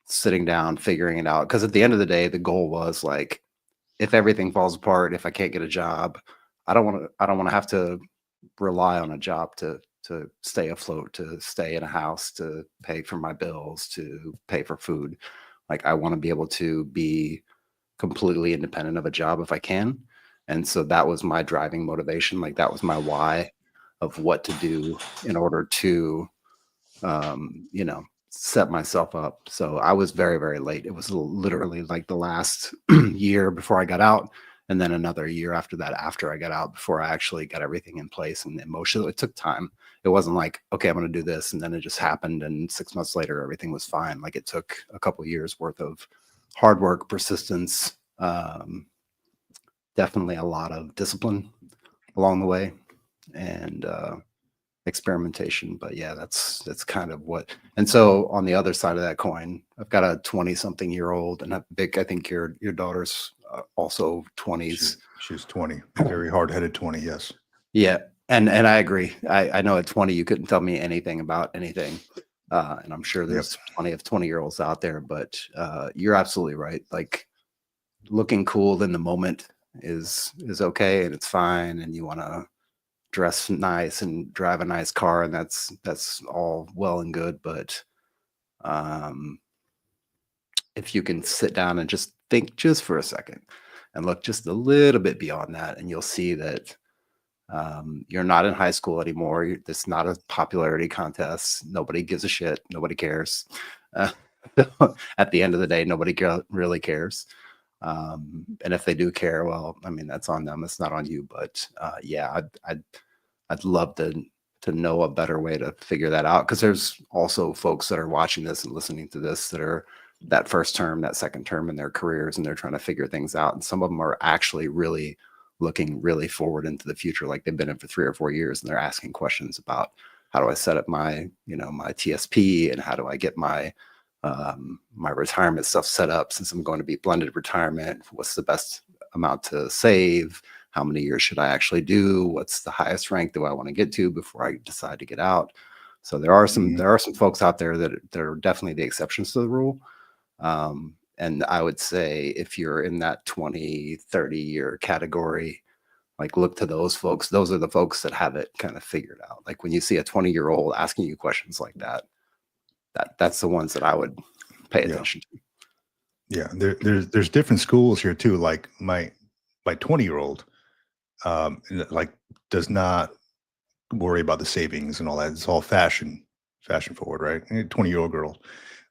sitting down, figuring it out. Because at the end of the day, the goal was like, if everything falls apart, if I can't get a job, I don't want to have to rely on a job to stay afloat, to stay in a house, to pay for my bills, to pay for food. Like, I want to be able to be completely independent of a job if I can. And so that was my driving motivation. Like, that was my why of what to do in order to, set myself up. So I was very, very late. It was literally like the last year before I got out, and then another year after that, after I got out, before I actually got everything in place and emotionally. It took time. It wasn't like, okay, I'm going to do this, and then it just happened, and 6 months later, everything was fine. Like, it took a couple of years worth of hard work, persistence, definitely a lot of discipline along the way, and experimentation. But yeah, that's kind of what. And so on the other side of that coin, I've got a 20-something-year-old, and Vic, I think your daughter's also 20s. She's 20, very hard-headed 20. Yes. Yeah, and I agree. I know at 20 you couldn't tell me anything about anything, and I'm sure there's plenty of 20-year-olds out there. But you're absolutely right. Like, looking cool in the moment is okay, and it's fine, and you want to dress nice and drive a nice car, and that's all well and good. But if you can sit down and just think just for a second and look just a little bit beyond that, and you'll see that You're not in high school anymore. It's not a popularity contest. Nobody gives a shit. Nobody cares. At the end of the day, nobody really cares. And if they do care, well, I mean, that's on them. It's not on you. But yeah, I'd love to know a better way to figure that out, because there's also folks that are watching this and listening to this that are that first term, that second term in their careers, and they're trying to figure things out. And some of them are actually really looking really forward into the future, like they've been in for 3 or 4 years, and they're asking questions about how do I set up my, my TSP, and how do I get my my retirement stuff set up, since I'm going to be blended retirement. What's the best amount to save? How many years should I actually do? What's the highest rank do I want to get to before I decide to get out? So there are some folks out there that are definitely the exceptions to the rule. And I would say if you're in that 20, 30 year category, like look to those folks. Those are the folks that have it kind of figured out. Like when you see a 20-year-old asking you questions like that, that's the ones that I would pay attention to. Yeah, there's different schools here too. Like my 20-year-old, like does not worry about the savings and all that. It's all fashion forward, right? 20-year-old girl,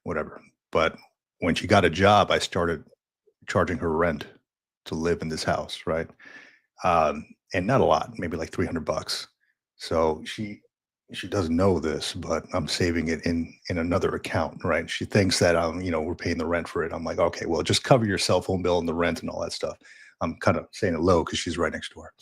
whatever. But when she got a job, I started charging her rent to live in this house, right? And not a lot, maybe like $300. So she doesn't know this, but I'm saving it in another account, right? She thinks that we're paying the rent for it. I'm like, okay, well, just cover your cell phone bill and the rent and all that stuff. I'm kind of saying it low because she's right next door.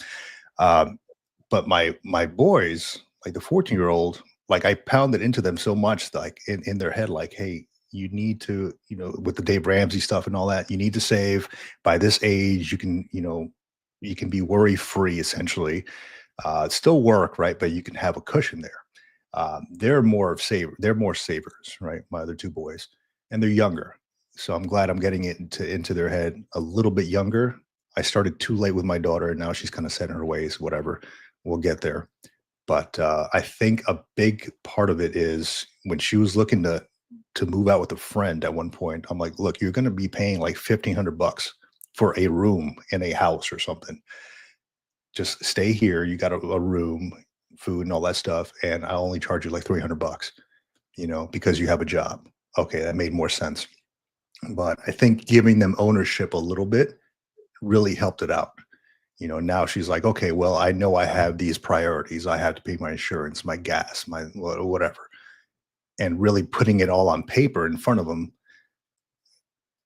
But my boys, like the 14-year-old, like I pounded into them so much, like in their head, like, hey, you need to, with the Dave Ramsey stuff and all that, you need to save by this age. You can, you can be worry free essentially. Still work, right? But you can have a cushion there. They're more savers, right? My other 2 boys, and they're younger. So I'm glad I'm getting it into their head a little bit younger. I started too late with my daughter, and now she's kind of set in her ways, whatever. We'll get there. But I think a big part of it is when she was looking to move out with a friend at one point, I'm like, look, you're going to be paying like $1,500 for a room in a house or something. Just stay here. You got a room, food and all that stuff. And I only charge you like $300, because you have a job. Okay. That made more sense. But I think giving them ownership a little bit really helped it out. Now she's like, okay, well, I know I have these priorities. I have to pay my insurance, my gas, my whatever. And really putting it all on paper in front of them.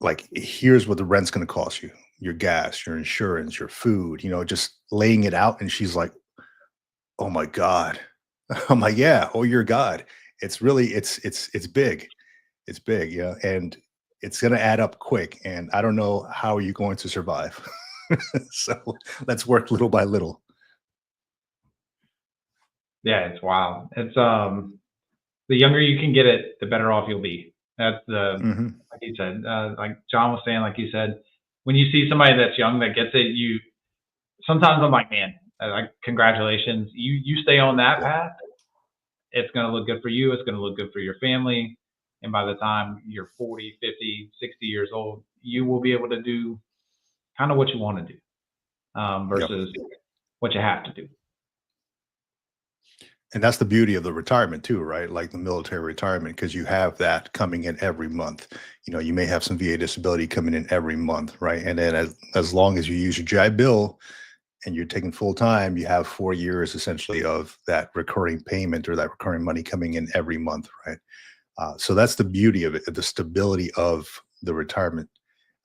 Like, here's what the rent's going to cost you, your gas, your insurance, your food, just laying it out. And she's like, oh my God. I'm like, yeah. Oh, you're God. It's really, it's big. It's big. Yeah. And it's going to add up quick. And I don't know how you're going to survive. So let's work little by little. Yeah, it's wild. It's the younger you can get it, the better off you'll be. That's like you said, like John was saying, like you said, when you see somebody that's young that gets it, sometimes I'm like, man, like congratulations, you stay on that path. It's going to look good for you. It's going to look good for your family. And by the time you're 40, 50, 60 years old, you will be able to do kind of what you want to do versus what you have to do. And that's the beauty of the retirement too, right? Like the military retirement, because you have that coming in every month. You may have some VA disability coming in every month, right? And then as long as you use your GI Bill and you're taking full time, you have 4 years essentially of that recurring payment or that recurring money coming in every month, right? So that's the beauty of it, the stability of the retirement.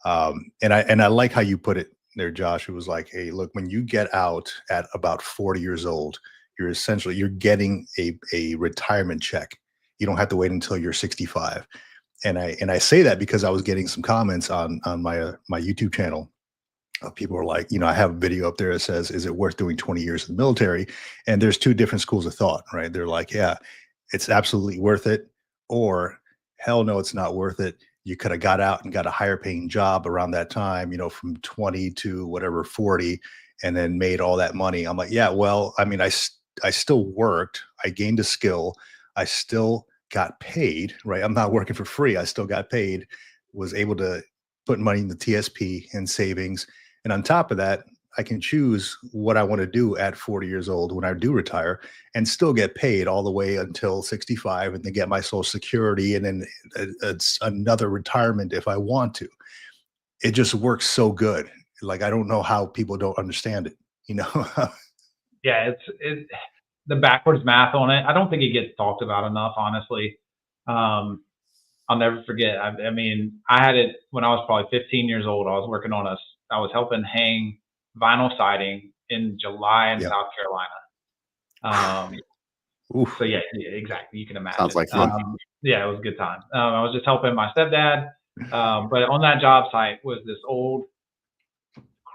And I like how you put it there, Josh. It was like, hey, look, when you get out at about 40 years old, you're getting a retirement check. You don't have to wait until you're 65. And I say that because I was getting some comments on my YouTube channel. People are like, I have a video up there that says, is it worth doing 20 years in the military? And there's 2 different schools of thought, right? They're like, yeah, it's absolutely worth it. Or hell no, it's not worth it. You could have got out and got a higher paying job around that time, from 20 to whatever, 40, and then made all that money. I'm like, yeah, well, I mean, I still worked. I gained a skill. I still got paid, right? I'm not working for free. I still got paid, was able to put money in the TSP and savings. And on top of that, I can choose what I want to do at 40 years old when I do retire, and still get paid all the way until 65, and then get my Social Security, and then it's another retirement if I want to. It just works so good. Like, I don't know how people don't understand it, you know? Yeah, it's the backwards math on it. I don't think it gets talked about enough, honestly. I'll never forget. I mean, I had it when I was probably 15 years old. I was helping hang vinyl siding in July in Yeah. South Carolina. Oof. So yeah, exactly. You can imagine. Sounds like fun. Yeah, it was a good time. I was just helping my stepdad. But on that job site was this old,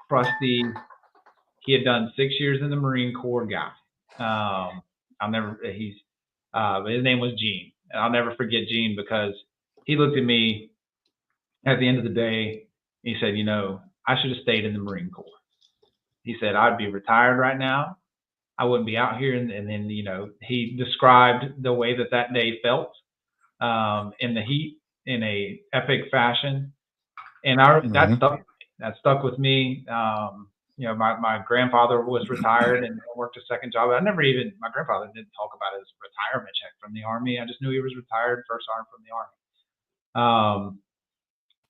crusty, he had done 6 years in the Marine Corps guy. But his name was Gene. And I'll never forget Gene, because he looked at me at the end of the day. He said, I should have stayed in the Marine Corps. He said, I'd be retired right now. I wouldn't be out here. And then, he described the way that day felt in the heat in a epic fashion. And that stuck with me. My grandfather was retired and worked a second job. My grandfather didn't talk about his retirement check from the Army. I just knew he was retired, first sergeant from the Army.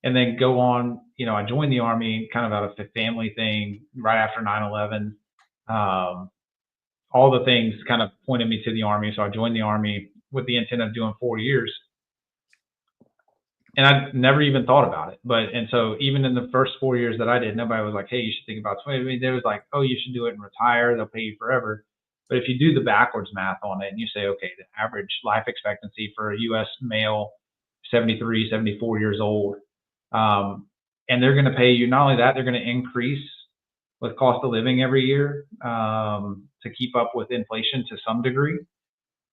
And then go on, I joined the Army kind of out of a family thing right after 9/11. All the things kind of pointed me to the Army. So I joined the Army with the intent of doing 4 years. And I never even thought about it. And so even in the first 4 years that I did, nobody was like, hey, you should think about 20. I mean, there was like, oh, you should do it and retire. They'll pay you forever. But if you do the backwards math on it and you say, okay, the average life expectancy for a U.S. male, 73, 74 years old, and they're going to pay you, not only that, they're going to increase with cost of living every year to keep up with inflation to some degree.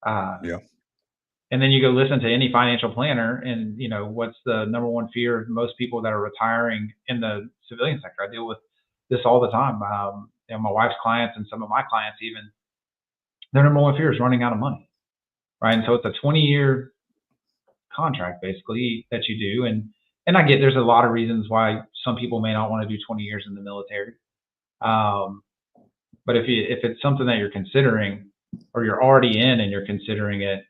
Yeah. And then you go listen to any financial planner, and what's the number one fear of most people that are retiring in the civilian sector? I deal with this all the time. My wife's clients and some of my clients even, their number one fear is running out of money, right? And so it's a 20-year contract basically that you do, and I get there's a lot of reasons why some people may not want to do 20 years in the military, but if it's something that you're considering, or you're already in and you're considering it,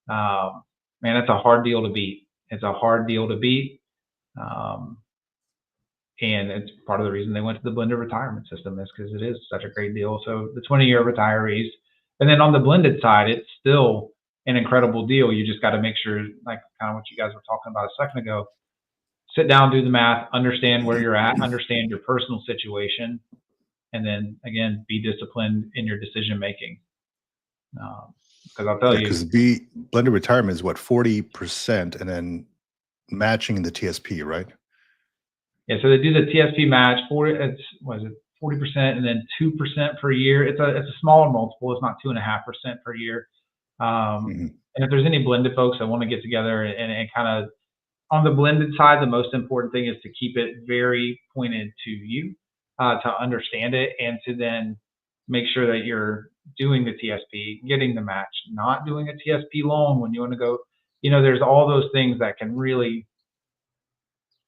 man, it's a hard deal to beat. It's a hard deal to beat. And it's part of the reason they went to the blended retirement system, is because it is such a great deal. So the 20-year retirees, and then on the blended side, it's still an incredible deal. You just got to make sure, like kind of what you guys were talking about a second ago, sit down, do the math, understand where you're at, understand your personal situation, and then again, be disciplined in your decision making. Because I'll tell you, because blended retirement is what, 40%, and then matching the TSP, right? Yeah, so they do the TSP match. 40%, and then 2% per year. It's a smaller multiple. It's not 2.5% per year. And if there's any blended folks that want to get together and kind of on the blended side, the most important thing is to keep it very pointed to you, to understand it, and to then make sure that you're doing the TSP, getting the match, not doing a TSP loan when you want to go. There's all those things that can really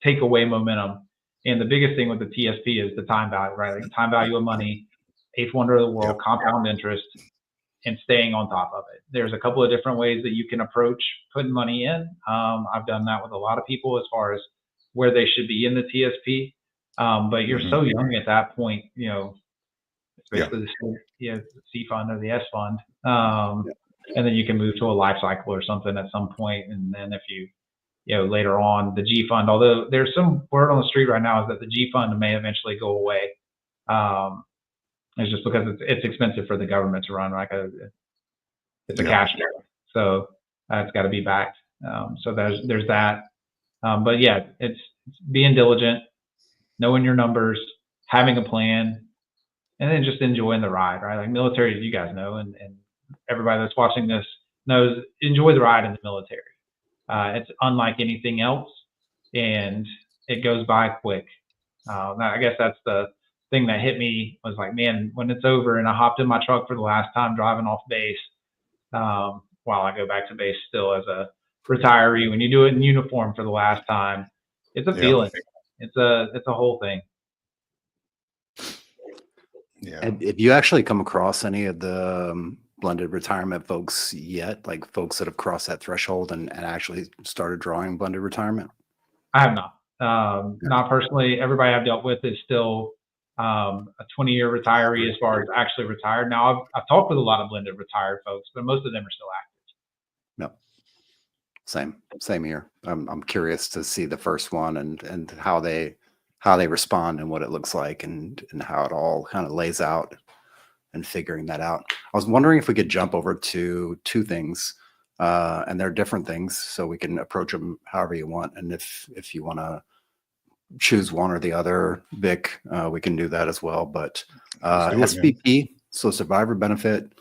take away momentum. And the biggest thing with the TSP is the time value, right? Like time value of money, eighth wonder of the world, compound interest, and staying on top of it. There's a couple of different ways that you can approach putting money in. I've done that with a lot of people as far as where they should be in the TSP. But you're so young at that point, it's basically the C fund or the S fund. And then you can move to a life cycle or something at some point. And then if you later on the G fund, although there's some word on the street right now is that the G fund may eventually go away. It's just because it's expensive for the government to run, it's a cash grab, so it's got to be backed. So there's that. But yeah, it's being diligent, knowing your numbers, having a plan, and then just enjoying the ride, right? Like military, as you guys know, and everybody that's watching this knows, enjoy the ride in the military. It's unlike anything else, and it goes by quick. Now, I guess that's the thing that hit me, was like, man, when it's over and I hopped in my truck for the last time driving off base, while I go back to base still as a retiree, when you do it in uniform for the last time, it's a feeling. It's a whole thing. Yeah. Have you actually come across any of the blended retirement folks yet? Like folks that have crossed that threshold and actually started drawing blended retirement? I have not. Not personally. Everybody I've dealt with is still a 20-year retiree as far as actually retired. Now, I've talked with a lot of blended retired folks, but most of them are still active. No. Same here. I'm curious to see the first one and how they respond and what it looks like and how it all kind of lays out and figuring that out. I was wondering if we could jump over to two things, and they're different things, so we can approach them however you want. And if you want to choose one or the other, Vic, we can do that as well. But Let's do it, man. SBP, so survivor benefit,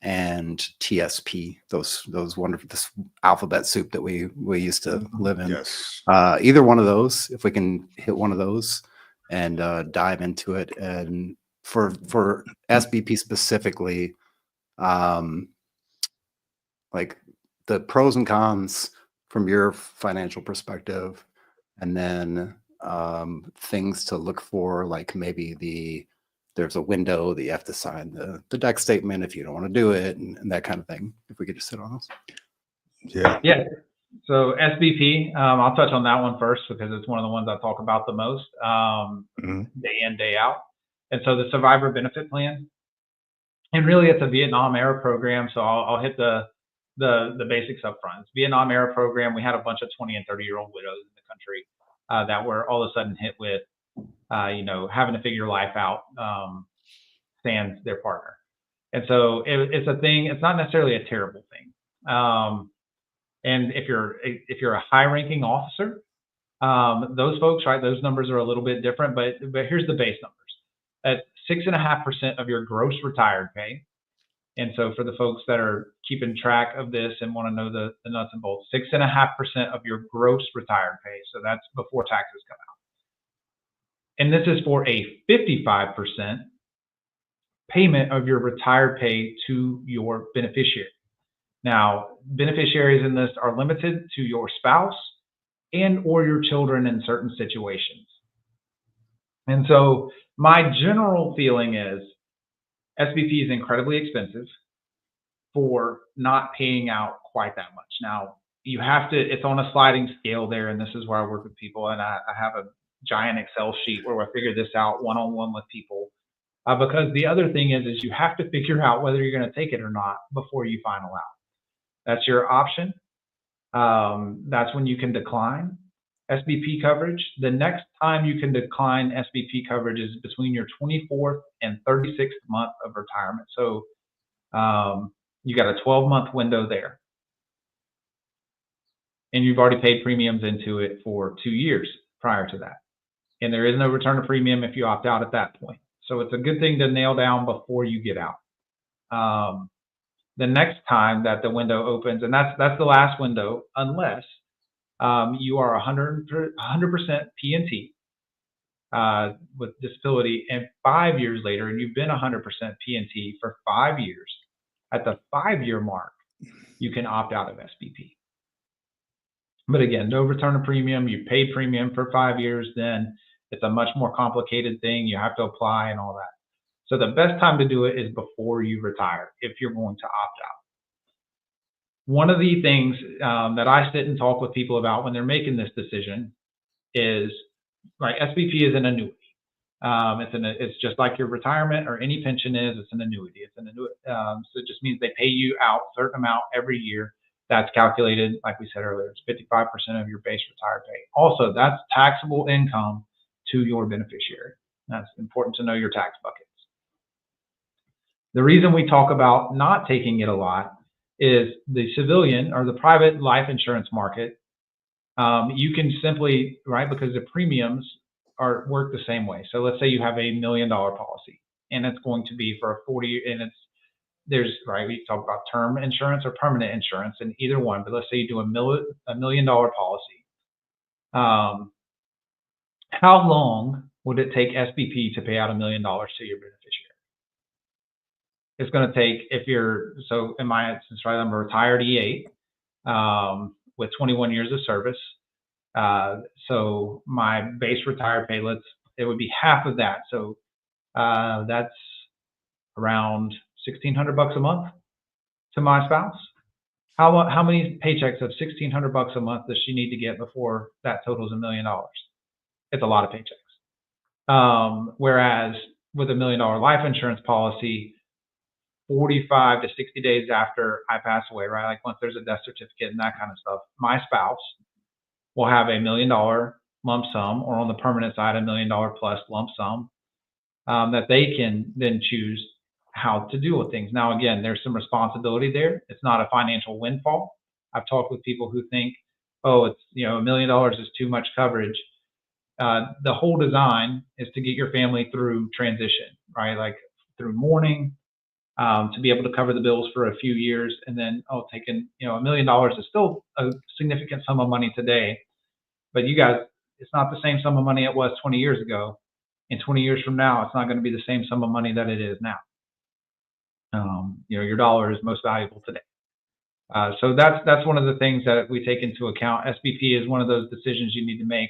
and TSP, those wonderful, this alphabet soup that we used to live in. Yes. Either one of those, if we can hit one of those and dive into it. And for SBP specifically, like the pros and cons from your financial perspective, and then things to look for, like maybe there's a window that you have to sign the deck statement if you don't want to do it, and that kind of thing. If we could just sit on those. Yeah. Yeah. So SBP, I'll touch on that one first because it's one of the ones I talk about the most, day in, day out. And so the survivor benefit plan, and really it's a Vietnam era program. So I'll hit the basics up front. It's Vietnam era program. We had a bunch of 20 and 30-year-old widows in the country that were all of a sudden hit with, having to figure life out, sans their partner. And so it's a thing. It's not necessarily a terrible thing. And if you're a high-ranking officer, those folks, right? Those numbers are a little bit different, but here's the base numbers. At 6.5% of your gross retired pay. And so for the folks that are keeping track of this and want to know the nuts and bolts, 6.5% of your gross retired pay. So that's before taxes come out. And this is for a 55% payment of your retired pay to your beneficiary. Now, beneficiaries in this are limited to your spouse and or your children in certain situations. And so my general feeling is SBP is incredibly expensive for not paying out quite that much. Now, you have to, it's on a sliding scale there, and this is where I work with people, and I have a giant Excel sheet where I figure this out one-on-one with people. Because the other thing is you have to figure out whether you're going to take it or not before you final out. That's your option. That's when you can decline SBP coverage. The next time you can decline SBP coverage is between your 24th and 36th month of retirement. So you got a 12-month window there. And you've already paid premiums into it for 2 years prior to that. And there is no return of premium if you opt out at that point. So it's a good thing to nail down before you get out. The next time that the window opens, and that's the last window, unless you are 100% P&T with disability, and 5 years later, and you've been 100% P&T for 5 years, at the 5-year mark, you can opt out of SBP. But again, no return of premium. You paid premium for 5 years, then it's a much more complicated thing. You have to apply and all that. So the best time to do it is before you retire, if you're going to opt out. One of the things that I sit and talk with people about when they're making this decision is, right, SBP is an annuity. It's just like your retirement or any pension is. It's an annuity. It's an annuity. So it just means they pay you out a certain amount every year. That's calculated, like we said earlier, it's 55% of your base retired pay. Also, that's taxable income to your beneficiary. That's important to know your tax buckets. The reason we talk about not taking it a lot is the civilian or the private life insurance market. You can simply, right, because the premiums work the same way. So let's say you have $1 million policy, and it's going to be for a 40, and there's, right, we talk about term insurance or permanent insurance in either one, but let's say you do $1 million policy. How long would it take SBP to pay out $1 million to your beneficiary? It's going to take, so in my instance, right, I'm a retired E8 with 21 years of service. So my base retired pay, it would be half of that. So that's around $1,600 a month to my spouse. How many paychecks of $1,600 a month does she need to get before that totals $1 million? It's a lot of paychecks. Whereas with $1 million life insurance policy, 45 to 60 days after I pass away, right? Like once there's a death certificate and that kind of stuff, my spouse will have $1 million lump sum, or on the permanent side, $1 million plus lump sum, that they can then choose how to deal with things. Now, again, there's some responsibility there. It's not a financial windfall. I've talked with people who think, oh, it's, $1 million is too much coverage. The whole design is to get your family through transition, right? Like through mourning, to be able to cover the bills for a few years, and then taking $1 million is still a significant sum of money today, but you guys, it's not the same sum of money it was 20 years ago, and 20 years from now, it's not going to be the same sum of money that it is now. Your dollar is most valuable today. So that's one of the things that we take into account. SBP is one of those decisions you need to make,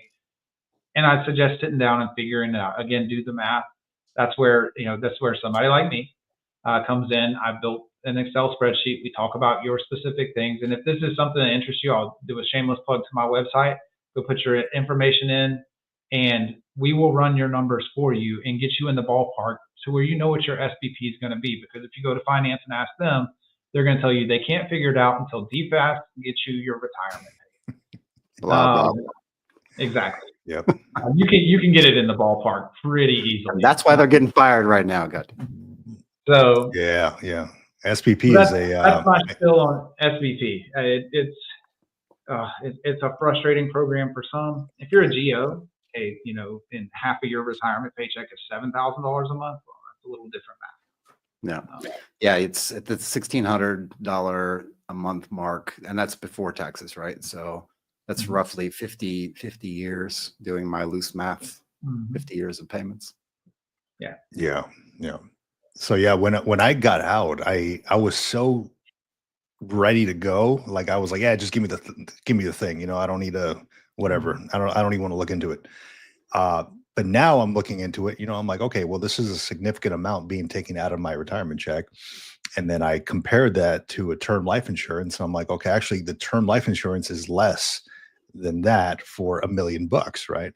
and I'd suggest sitting down and figuring it out. Again, do the math. That's where somebody like me comes in. I built an Excel spreadsheet. We talk about your specific things. And if this is something that interests you, I'll do a shameless plug to my website. Go put your information in, and we will run your numbers for you and get you in the ballpark to where you know what your SBP is going to be. Because if you go to finance and ask them, they're going to tell you they can't figure it out until DFAST gets you your retirement pay. Blah, blah, blah. Exactly. Yep. You can get it in the ballpark pretty easily. And that's why they're getting fired right now. Good. So Yeah. SPP is that's my spill on SBP. It's a frustrating program for some. If you're a GO, and half of your retirement paycheck is $7,000 a month, well, that's a little different math. Yeah, it's at the $1,600 a month mark, and that's before taxes, right? So that's roughly 50 years, doing my loose math, 50 years of payments. Yeah. So yeah, when I got out, I was so ready to go. Like I was like, yeah, just give me the thing. I don't need a whatever. I don't even want to look into it. But now I'm looking into it. I'm like, okay, well, this is a significant amount being taken out of my retirement check. And then I compared that to a term life insurance. I'm like, okay, actually, the term life insurance is less than that for $1 million, right?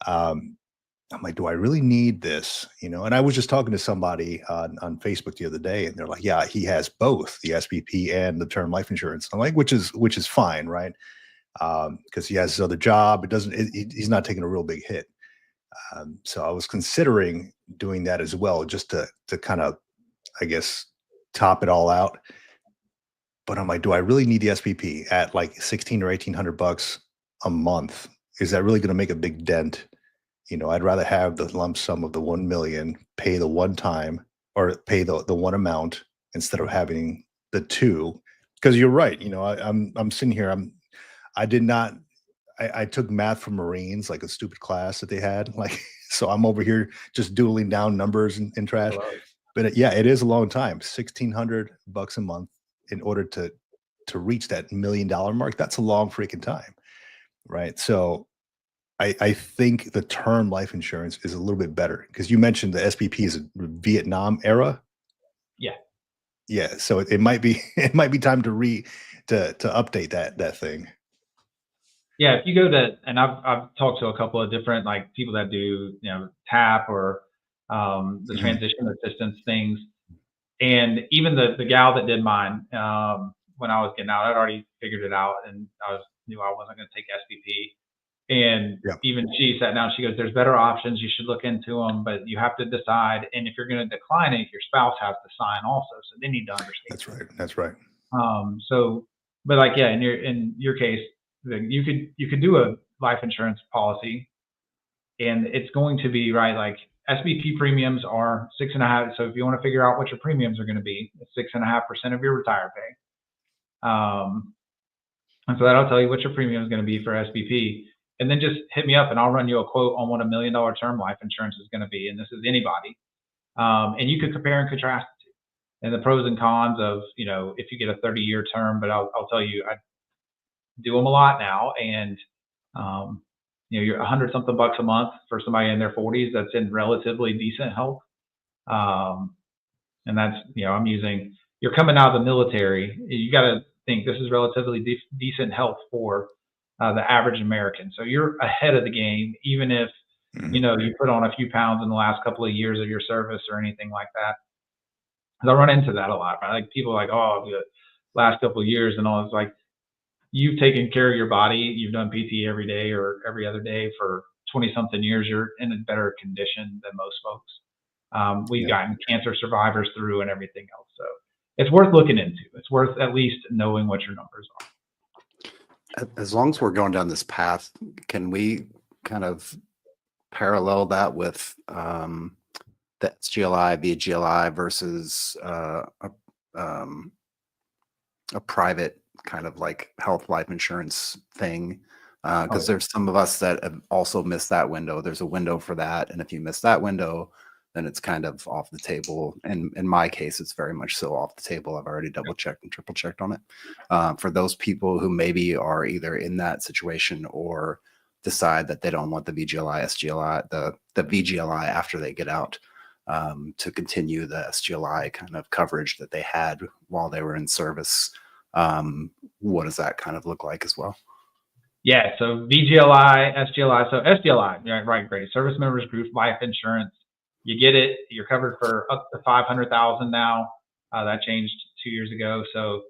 I'm like, do I really need this? And I was just talking to somebody on Facebook the other day, and they're like, yeah, he has both the SPP and the term life insurance. I'm like, which is fine, right? Because he has his other job. He's not taking a real big hit. So I was considering doing that as well, just to kind of, I guess, top it all out. But I'm like, do I really need the SPP at like $1,600 or $1,800 a month? Is that really going to make a big dent? I'd rather have the lump sum of the 1 million, pay the one time, or pay the one amount instead of having the two. Because you're right. I'm sitting here. I took math from Marines, like a stupid class that they had. Like, so I'm over here just doodling down numbers and trash. But it is a long time. $1,600 a month in order to reach that $1 million mark. That's a long freaking time, right? So I think the term life insurance is a little bit better, because you mentioned the SPP is a Vietnam era. Yeah. So it might be time to update that thing. Yeah, if you go to, and I've talked to a couple of different people that do TAP or the transition assistance things, and even the gal that did mine when I was getting out, I'd already figured it out, and knew I wasn't going to take SPP. And even she sat down, she goes, there's better options. You should look into them, but you have to decide. And if you're going to decline it, your spouse has to sign also. So they need to understand. That's right. But in your case, you could do a life insurance policy, and it's going to be like SBP premiums are 6.5%. So if you want to figure out what your premiums are going to be, it's 6.5% of your retirement pay. And so that'll tell you what your premium is going to be for SBP. And then just hit me up and I'll run you a quote on what $1 million term life insurance is going to be. And this is anybody. And you could compare and contrast the two and the pros and cons of, if you get a 30-year term, but I'll tell you, I do them a lot now. And, you're $100-something a month for somebody in their 40s that's in relatively decent health. And that's, you're coming out of the military. You got to think this is relatively decent health for the average American. So you're ahead of the game, even if, you put on a few pounds in the last couple of years of your service or anything like that. I run into that a lot, right? Like people are like, oh, the last couple of years and all. It's like, you've taken care of your body. You've done PT every day or every other day for 20 something years. You're in a better condition than most folks. We've gotten cancer survivors through and everything else. So it's worth looking into. It's worth at least knowing what your numbers are. As long as we're going down this path, can we kind of parallel that with the SGLI, VGLI versus a private kind of like health life insurance thing? Because there's some of us that have also missed that window. There's a window for that. And if you miss that window, then it's kind of off the table. And in my case, it's very much so off the table. I've already double checked and triple checked on it. For those people who maybe are either in that situation or decide that they don't want the VGLI, SGLI, the VGLI after they get out, to continue the SGLI kind of coverage that they had while they were in service. What does that kind of look like as well? Yeah, so VGLI, SGLI. So SGLI, right, great. Service Members Group Life Insurance. You get it. You're covered for up to $500,000 now. That changed 2 years ago. So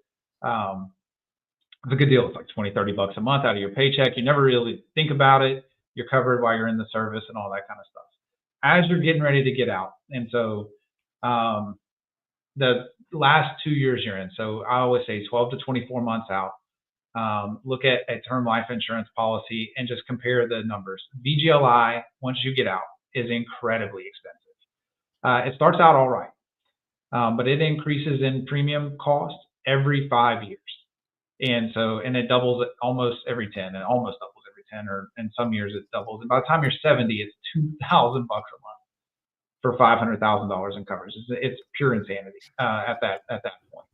it's a good deal. It's like $20-30 a month out of your paycheck. You never really think about it. You're covered while you're in the service and all that kind of stuff. As you're getting ready to get out, and so the last 2 years you're in. So I always say 12 to 24 months out. Look at a term life insurance policy and just compare the numbers. VGLI, once you get out, is incredibly expensive. It starts out all right, but it increases in premium cost every 5 years. And it doubles almost every 10, and almost doubles every 10, or in some years it doubles. And by the time you're 70, it's $2,000 a month for $500,000 in coverage. It's pure insanity at that point.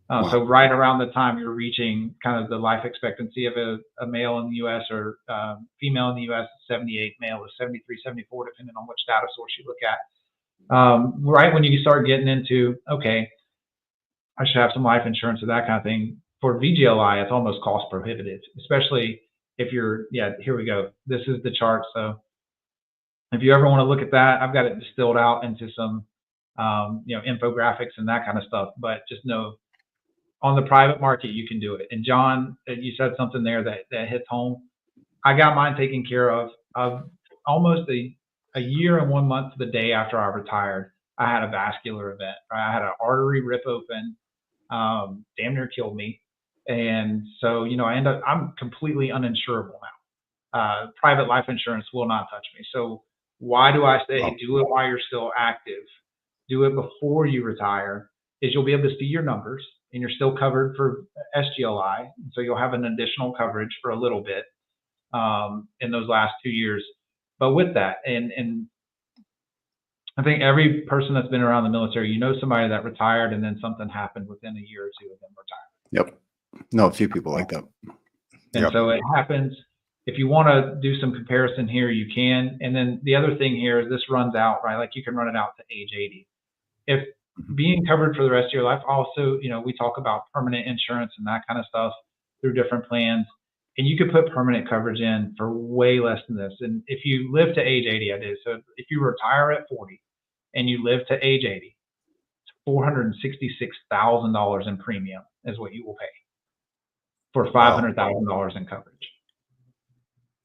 Wow. So right around the time you're reaching kind of the life expectancy of a male in the U.S. or female in the U.S. 78, male is 73, 74, depending on which data source you look at. Right when you start getting into, okay, I should have some life insurance or that kind of thing. For VGLI, it's almost cost prohibitive, especially if you're, here we go. This is the chart. So if you ever want to look at that, I've got it distilled out into some, infographics and that kind of stuff. But just know, on the private market, you can do it. And John, you said something there that hits home. I got mine taken care of almost a year and 1 month to the day after I retired. I had a vascular event. I had an artery rip open, damn near killed me. And so, I'm completely uninsurable now. Private life insurance will not touch me. So why do I say do it while you're still active? Do it before you retire, is you'll be able to see your numbers and you're still covered for SGLI. So you'll have an additional coverage for a little bit in those last 2 years. But with that, and I think every person that's been around the military, somebody that retired and then something happened within a year or two of them retiring. Yep. No, a few people like that. And so it happens. If you want to do some comparison here, you can. And then the other thing here is this runs out, right? Like you can run it out to age 80. If being covered for the rest of your life, also, we talk about permanent insurance and that kind of stuff through different plans. And you could put permanent coverage in for way less than this. And if you live to age 80, I did. So if you retire at 40 and you live to age 80, it's $466,000 in premium is what you will pay for $500,000 in coverage.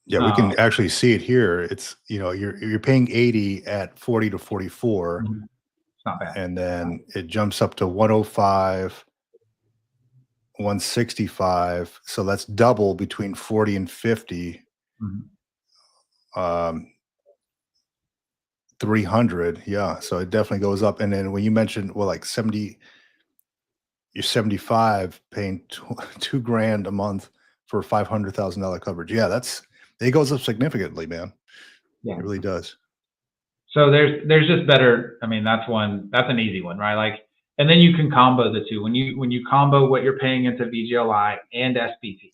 Yeah, we can actually see it here. It's, you're paying 80 at 40 to 44. It's not bad. And then it jumps up to 105, 165. So that's double between 40 and 50. 300. Yeah. So it definitely goes up. And then when you mentioned, like 70, you're 75 paying $2,000 a month for $500,000 coverage. Yeah. It goes up significantly, man. Yeah. It really does. So there's just better. I mean, that's an easy one, right? Like, and then you can combo the two. When you combo what you're paying into VGLI and SPT,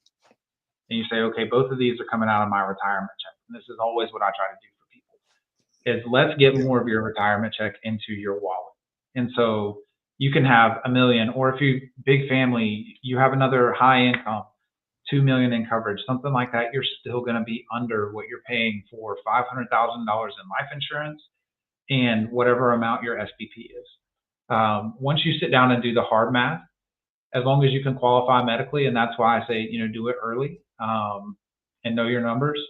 and you say, okay, both of these are coming out of my retirement check. And this is always what I try to do for people is let's get more of your retirement check into your wallet. And so you can have $1 million, or if you big family, you have another high income, $2 million in coverage, something like that, you're still going to be under what you're paying for $500,000 in life insurance and whatever amount your SPP is. Once you sit down and do the hard math, as long as you can qualify medically, and that's why I say, do it early, and know your numbers.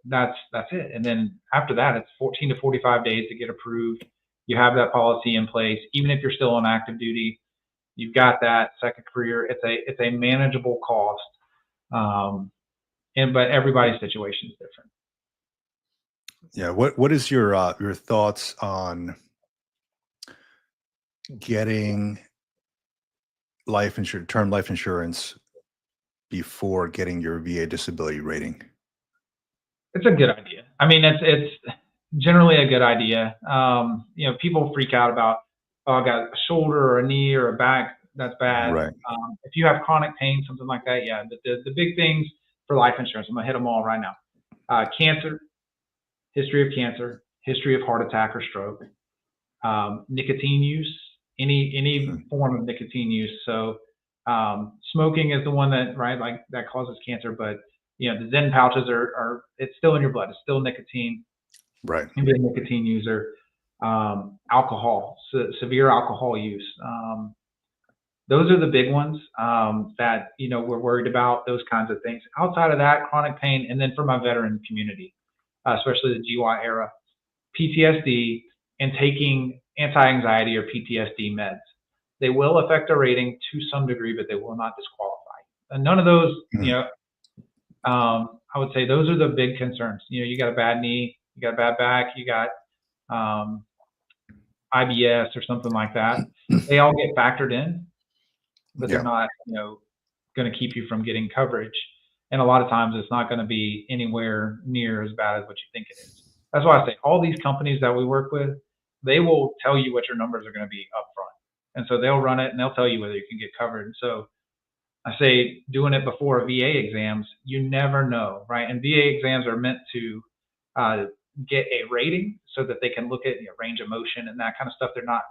That's it. And then after that, it's 14 to 45 days to get approved. You have that policy in place, even if you're still on active duty. You've got that second career. It's a manageable cost, but everybody's situation is different. Yeah. What is your thoughts on getting term life insurance before getting your VA disability rating? It's a good idea. I mean, it's generally a good idea. People freak out about, oh, I got a shoulder or a knee or a back. That's bad. Right. If you have chronic pain, something like that, yeah. The big things for life insurance, I'm gonna hit them all right now. Cancer, history of cancer, history of heart attack or stroke, nicotine use, any form of nicotine use. So smoking is the one that causes cancer, but the Zen pouches it's still in your blood. It's still nicotine. Right. You can be a nicotine user. Alcohol, severe alcohol use. Those are the big ones that we're worried about. Those kinds of things. Outside of that, chronic pain, and then for my veteran community, especially the GY era, PTSD and taking anti-anxiety or PTSD meds. They will affect a rating to some degree, but they will not disqualify. And none of those, I would say those are the big concerns. You got a bad knee, you got a bad back, you got IBS or something like that. They all get factored in, but they're not, going to keep you from getting coverage. And a lot of times it's not going to be anywhere near as bad as what you think it is. That's why I say all these companies that we work with, they will tell you what your numbers are going to be up front. And so they'll run it and they'll tell you whether you can get covered. And so I say doing it before VA exams, you never know, right? And VA exams are meant to get a rating so that they can look at range of motion and that kind of stuff. They're not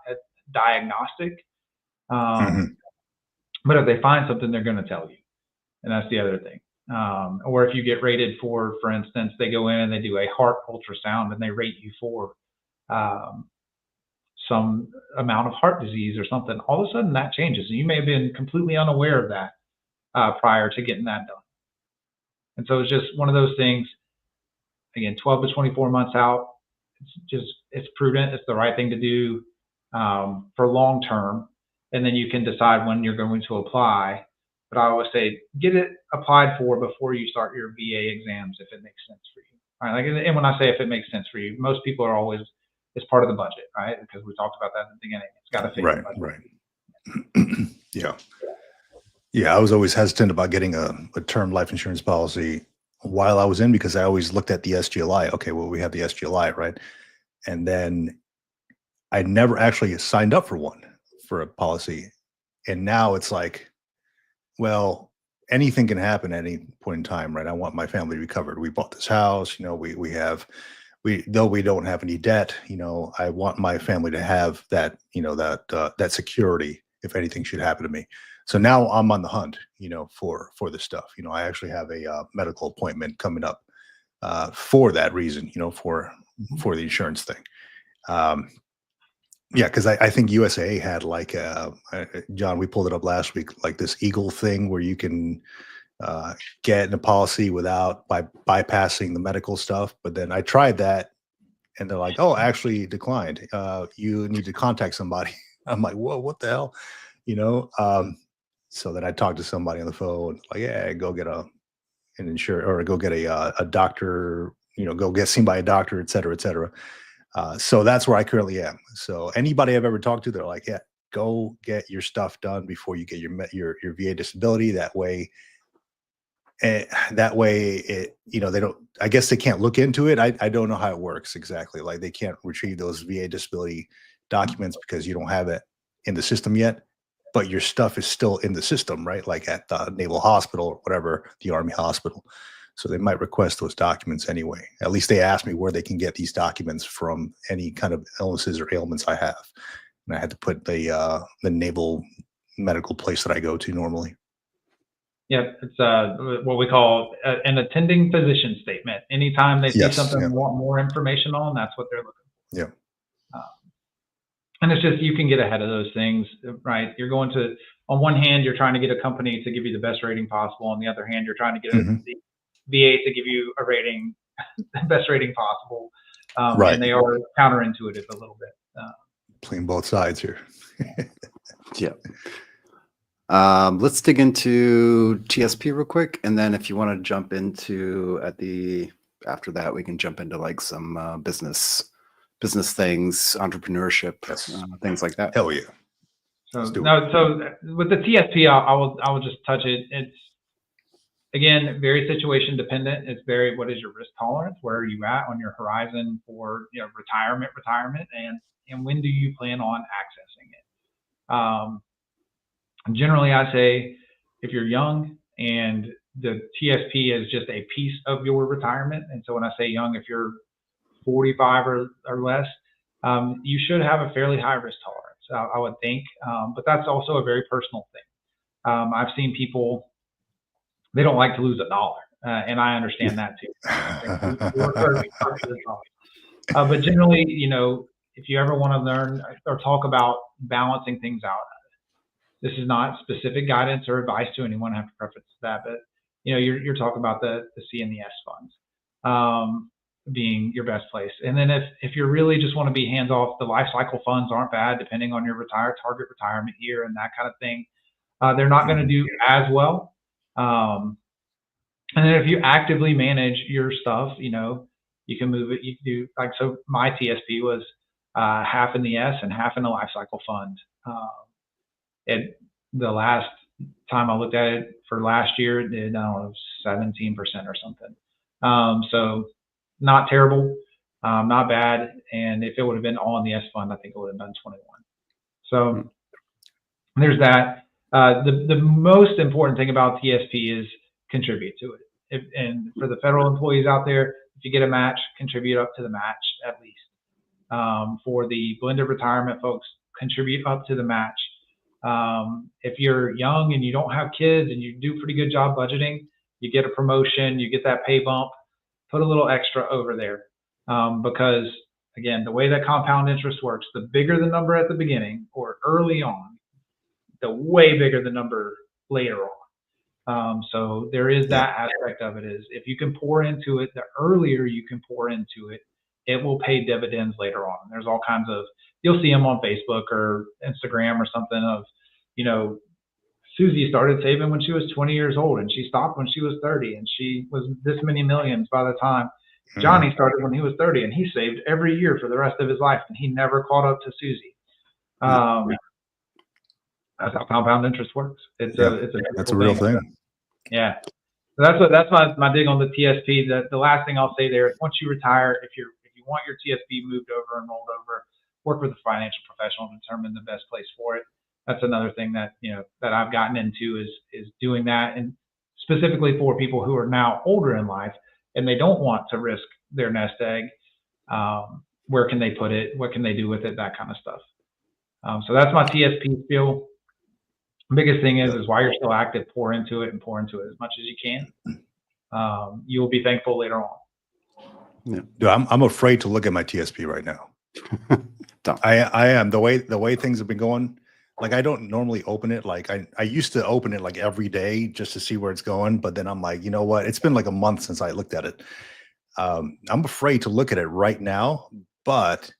diagnostic. But if they find something, they're going to tell you. And that's the other thing. Or if you get rated for instance, they go in and they do a heart ultrasound and they rate you for some amount of heart disease or something, all of a sudden that changes. And you may have been completely unaware of that prior to getting that done. And so it's just one of those things, again, 12 to 24 months out, it's prudent. It's the right thing to do for long term. And then you can decide when you're going to apply. But I always say, get it applied for before you start your VA exams, if it makes sense for you. All right. And when I say if it makes sense for you, most people are always, it's part of the budget, right? Because we talked about that at the beginning. It's got to fit. Right. Yeah. Yeah. I was always hesitant about getting a term life insurance policy while I was in, because I always looked at the SGLI. Okay, well, we have the SGLI, right? And then I never actually signed up for a policy. And now it's like, well, anything can happen at any point in time, right? I want my family to be covered. We bought this house, though we don't have any debt, I want my family to have that, that security if anything should happen to me. So now I'm on the hunt, for this stuff. I actually have a medical appointment coming up for that reason, for the insurance thing. Yeah, because I think USA had like John, we pulled it up last week, like this Eagle thing where you can get in a policy by bypassing the medical stuff. But then I tried that and they're like, oh, actually declined. You need to contact somebody. I'm like, whoa, what the hell? So then I talked to somebody on the phone, like, yeah, go get an insurance or go get a doctor, go get seen by a doctor, et cetera, et cetera. So that's where I currently am. So anybody I've ever talked to, they're like, yeah, go get your stuff done before you get your VA disability. That way it, they don't, I guess they can't look into it. I don't know how it works exactly. Like they can't retrieve those VA disability documents because you don't have it in the system yet, but your stuff is still in the system, right? Like at the Naval Hospital or whatever, the Army Hospital. So they might request those documents anyway. At least they asked me where they can get these documents from any kind of illnesses or ailments I have. and I had to put the naval medical place that I go to normally. Yep, it's what we call an attending physician statement. Anytime they see Yes, something yeah. they want more information on, that's what they're looking for. Yeah. And it's just, you can get ahead of those things, right? You're going to, on one hand, you're trying to get a company to give you the best rating possible. On the other hand, you're trying to get Mhm. the VA to give you a rating, the best rating possible. Right. And they are counterintuitive a little bit. Playing both sides here. Yeah. Let's dig into TSP real quick, and then if you want to jump into after that, we can jump into like some business things, entrepreneurship, Yes. things like that. Hell yeah. So Let's do with the TSP, I will just touch it. It's, again, very situation dependent. It's very, what is your risk tolerance? Where are you at on your horizon for, retirement, and when do you plan on accessing it? Generally, I say if you're young and the TSP is just a piece of your retirement, and so when I say young, if you're 45 or less, you should have a fairly high risk tolerance, I would think, but that's also a very personal thing. I've seen people, they don't like to lose $1, and I understand that too. But generally, if you ever want to learn or talk about balancing things out, this is not specific guidance or advice to anyone. I have to preface that, but you're talking about the C and the S funds being your best place. And then if you really just want to be hands off, the life cycle funds aren't bad, depending on your target retirement year and that kind of thing. They're not going to do as well. And then if you actively manage your stuff, you can move it. You do, like, so my TSP was half in the S and half in the life cycle fund. The last time I looked at it for last year, it did, I don't know, 17% or something. So not terrible, not bad. And if it would have been all in the S fund, I think it would have done 21. So there's that. The most important thing about TSP is contribute to it. And for the federal employees out there, if you get a match, contribute up to the match at least. For the blended retirement folks, contribute up to the match. If you're young and you don't have kids and you do a pretty good job budgeting, you get a promotion, you get that pay bump, put a little extra over there. Because again, the way that compound interest works, the bigger the number at the beginning or early on, the way bigger the number later on. So there is that aspect of it, is if you can pour into it, the earlier you can pour into it, it will pay dividends later on. There's all kinds of, you'll see them on Facebook or Instagram or something of, Susie started saving when she was 20 years old and she stopped when she was 30 and she was this many millions by the time Johnny started when he was 30 and he saved every year for the rest of his life and he never caught up to Susie. That's how compound interest works. It's a real thing. Yeah. So that's my dig on the TSP. The last thing I'll say there is, once you retire, if you want your TSP moved over and rolled over, work with a financial professional to determine the best place for it. That's another thing that that I've gotten into is doing that, and specifically for people who are now older in life and they don't want to risk their nest egg. Where can they put it? What can they do with it? That kind of stuff. So that's my TSP spiel. Biggest thing is while you're still active, pour into it as much as you can. You will be thankful later on. Yeah. Dude, I'm afraid to look at my TSP right now. I am, the way things have been going. Like, I don't normally open it. Like I used to open it like every day just to see where it's going. But then I'm like, you know what? It's been like a month since I looked at it. I'm afraid to look at it right now, but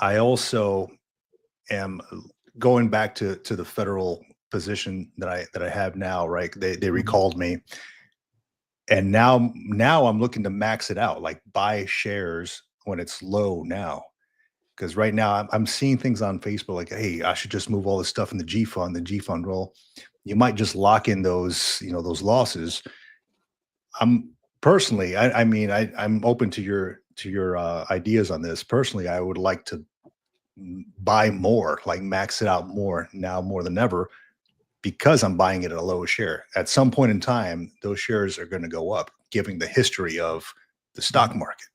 I also am going back to the federal position that I have now, right? They recalled me. And now I'm looking to max it out, like buy shares when it's low now. Because right now I'm seeing things on Facebook like, hey, I should just move all this stuff in the G fund roll. You might just lock in those, those losses. I'm personally, I'm open to your ideas on this. Personally, I would like to buy more, like max it out more now more than ever, because I'm buying it at a low share. At some point in time, those shares are going to go up, given the history of the stock market.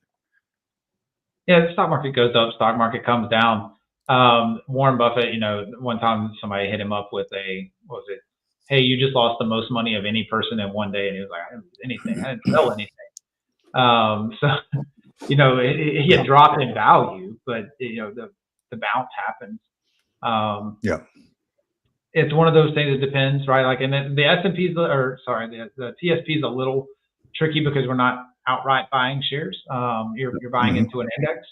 Yeah, the stock market goes up, stock market comes down. Warren Buffett, one time somebody hit him up with what was it? Hey, you just lost the most money of any person in one day. And he was like, I didn't do anything. I didn't sell anything. So, he had dropped in value, but, the bounce happens. It's one of those things that depends, right? Like, and then the S&P's, the TSP is a little tricky because we're not outright buying shares. You're buying into an index.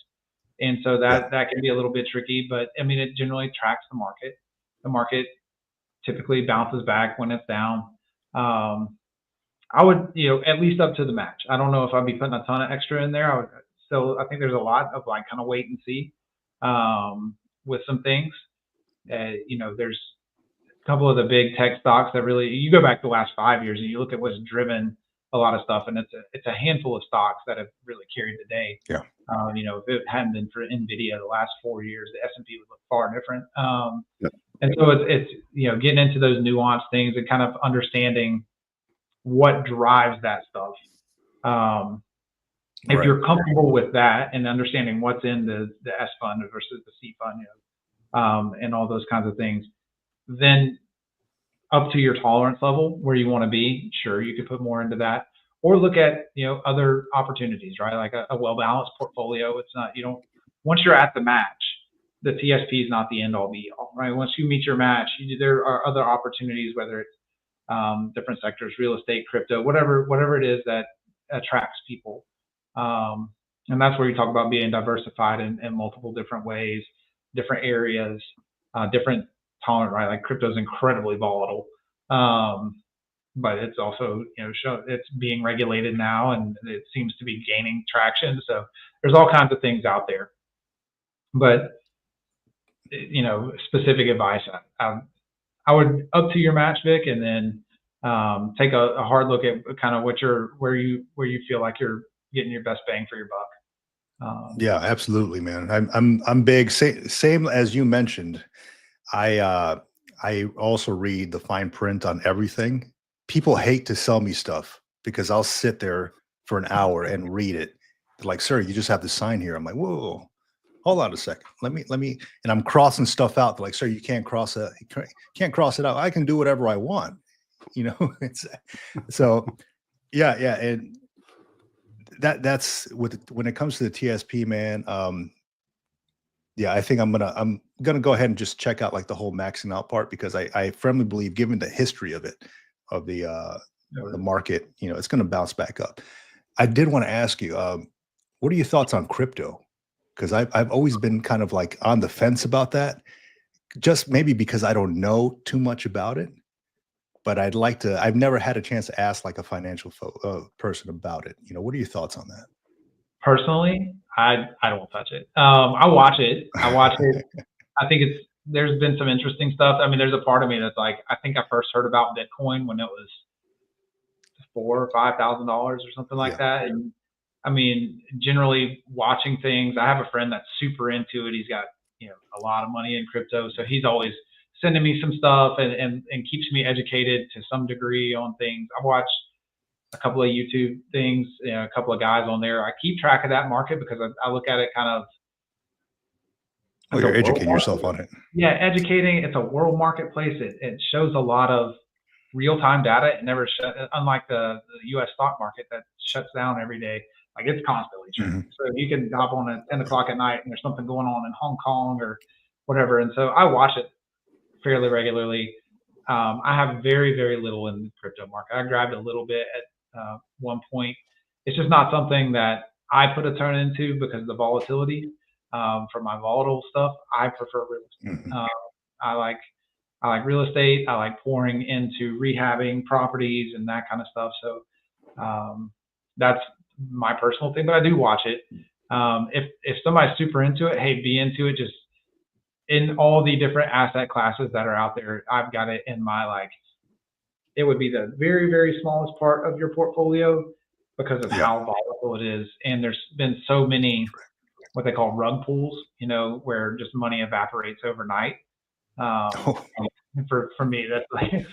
And so that can be a little bit tricky, but I mean, it generally tracks the market. The market typically bounces back when it's down. I would, at least up to the match. I don't know if I'd be putting a ton of extra in there. I think there's a lot of like kind of wait and see with some things. There's a couple of the big tech stocks that really, you go back the last 5 years and you look at what's driven a lot of stuff, and it's a handful of stocks that have really carried the day. If it hadn't been for NVIDIA the last 4 years, the S&P would look far different. And so it's getting into those nuanced things and kind of understanding what drives that stuff. If you're comfortable with that and understanding what's in the S fund versus the C fund, and all those kinds of things, then up to your tolerance level where you want to be, sure, you could put more into that, or look at, other opportunities, right? Like a well-balanced portfolio. It's not, once you're at the match, the TSP is not the end all be all, right? Once you meet your match, there are other opportunities, whether it's different sectors, real estate, crypto, whatever it is that attracts people. And that's where you talk about being diversified in multiple different ways, different areas, different tolerant, right? Like crypto is incredibly volatile, but it's also, it's being regulated now and it seems to be gaining traction. So there's all kinds of things out there, but specific advice, I would up to your match, Vic, and then take a hard look at kind of where you feel like you're getting your best bang for your buck. Yeah, absolutely, man. I'm big. Same as you mentioned. I also read the fine print on everything. People hate to sell me stuff because I'll sit there for an hour and read it. They're like, sir, you just have to sign here. I'm like, whoa, hold on a second. Let me, and I'm crossing stuff out. They're like, sir, you can't cross it. You can't cross it out. I can do whatever I want. It's so, yeah. And that's when it comes to the TSP, man. Yeah, I think I'm gonna go ahead and just check out like the whole maxing out part, because I firmly believe, given the history of it, of the market, it's gonna bounce back up. I did want to ask you, what are your thoughts on crypto? Because I've always been kind of like on the fence about that, just maybe because I don't know too much about it. But I've never had a chance to ask like a financial person about it. What are your thoughts on that? Personally, I don't touch it. I watch it. I think there's been some interesting stuff. I mean, there's a part of me that's like, I think I first heard about Bitcoin when it was $4,000 or $5,000 or something like that. And I mean, generally watching things, I have a friend that's super into it. He's got, a lot of money in crypto. So he's always sending me some stuff and keeps me educated to some degree on things. I've watched a couple of YouTube things, a couple of guys on there. I keep track of that market because I look at it kind of. Oh, you're educating yourself on it. Yeah, educating. It's a world marketplace. It shows a lot of real-time data. It never unlike the U.S. stock market that shuts down every day. Like, it's constantly trading. So you can hop on at 10 o'clock at night and there's something going on in Hong Kong or whatever. And so I watch it fairly regularly. I have very, very little in the crypto market. I grabbed a little bit at one point. It's just not something that I put a ton into because of the volatility. For my volatile stuff, I prefer real estate. I like real estate. I like pouring into rehabbing properties and that kind of stuff. So that's my personal thing, but I do watch it. If somebody's super into it, hey, be into it. Just in all the different asset classes that are out there, I've got it in my, it would be the very, very smallest part of your portfolio because of how volatile it is. And there's been so many, what they call rug pulls, where just money evaporates overnight. For me, that's like,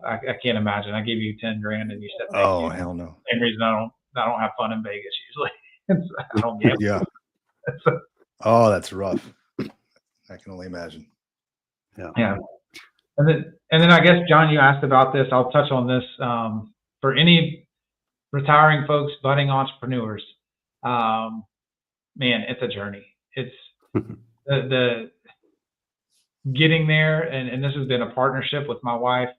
I can't imagine. I give you 10 grand and you said, oh, hell no. Same reason I don't have fun in Vegas usually. I don't gamble. Yeah. Oh, that's rough. I can only imagine. Yeah. And then I guess, John, you asked about this. I'll touch on this. For any retiring folks, budding entrepreneurs, man, it's a journey. It's the getting there, and this has been a partnership with my wife.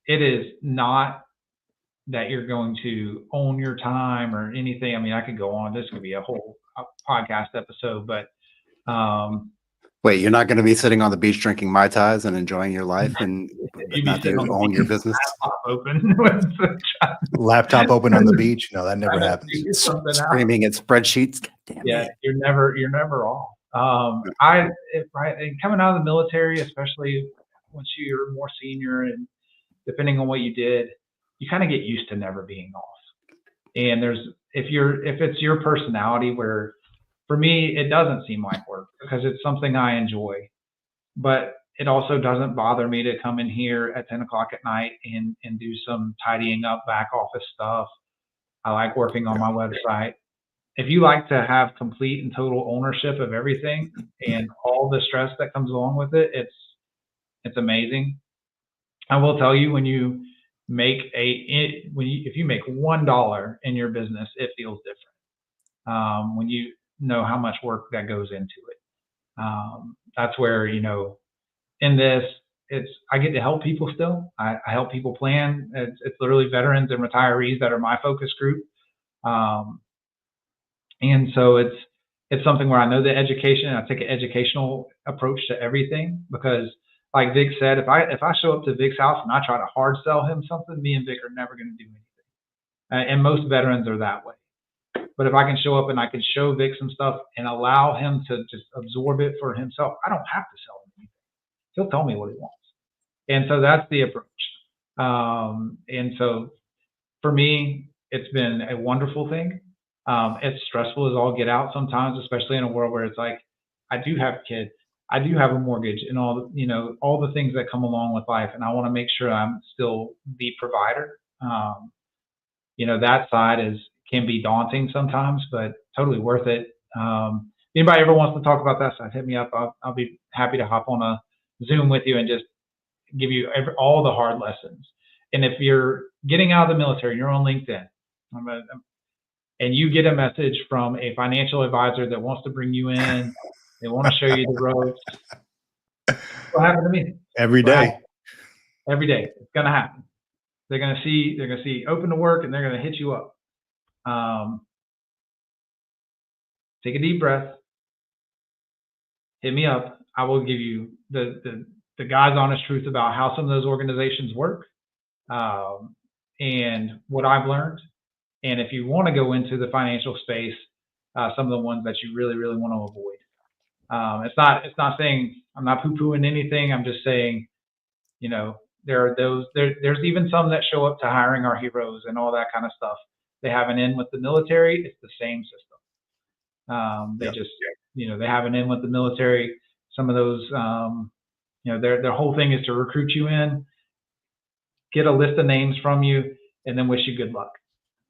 It is not that you're going to own your time or anything. I mean, I could go on. This could be a whole podcast episode, but wait, you're not going to be sitting on the beach drinking Mai Tais and enjoying your life and not you own your business? Open. Laptop open on the beach? No, that never happens. Screaming at spreadsheets. Damn yeah, it. you're never off. And coming out of the military, especially once you're more senior and depending on what you did, you kind of get used to never being off. And if it's your personality, where for me, it doesn't seem like work because it's something I enjoy, but it also doesn't bother me to come in here at 10 o'clock at night and do some tidying up back office stuff. I like working on my website. If you like to have complete and total ownership of everything and all the stress that comes along with it, it's amazing. I will tell you, when you make if you make $1 in your business, it feels different. When you know how much work that goes into it. That's where, in this, I get to help people still. I help people plan. It's literally veterans and retirees that are my focus group. And so it's something where I know the education, I take an educational approach to everything, because like Vic said, if I show up to Vic's house and I try to hard sell him something, me and Vic are never going to do anything. And most veterans are that way. But if I can show up and I can show Vic some stuff and allow him to just absorb it for himself, I don't have to sell him anything. He'll tell me what he wants. And so that's the approach. And so for me, it's been a wonderful thing. It's stressful as all get out sometimes, especially in a world where it's like, I do have kids, I do have a mortgage, and all the things that come along with life, and I want to make sure I'm still the provider. That side can be daunting sometimes, but totally worth it. Anybody ever wants to talk about that side, hit me up. I'll be happy to hop on a Zoom with you and just give you all the hard lessons. And if you're getting out of the military, you're on LinkedIn, and you get a message from a financial advisor that wants to bring you in, they want to show you the ropes. What happened to me? Every day. Every day. It's going to happen. They're going to see open to work, and they're going to hit you up. Take a deep breath. Hit me up. I will give you the God's honest truth about how some of those organizations work, and what I've learned. And if you want to go into the financial space, some of the ones that you really, really want to avoid. It's not saying I'm not poo-pooing anything. I'm just saying, there are those. There's even some that show up to hiring our heroes and all that kind of stuff. They have an in with the military. It's the same system. They have an in with the military. Some of those, their whole thing is to recruit you in, get a list of names from you, and then wish you good luck.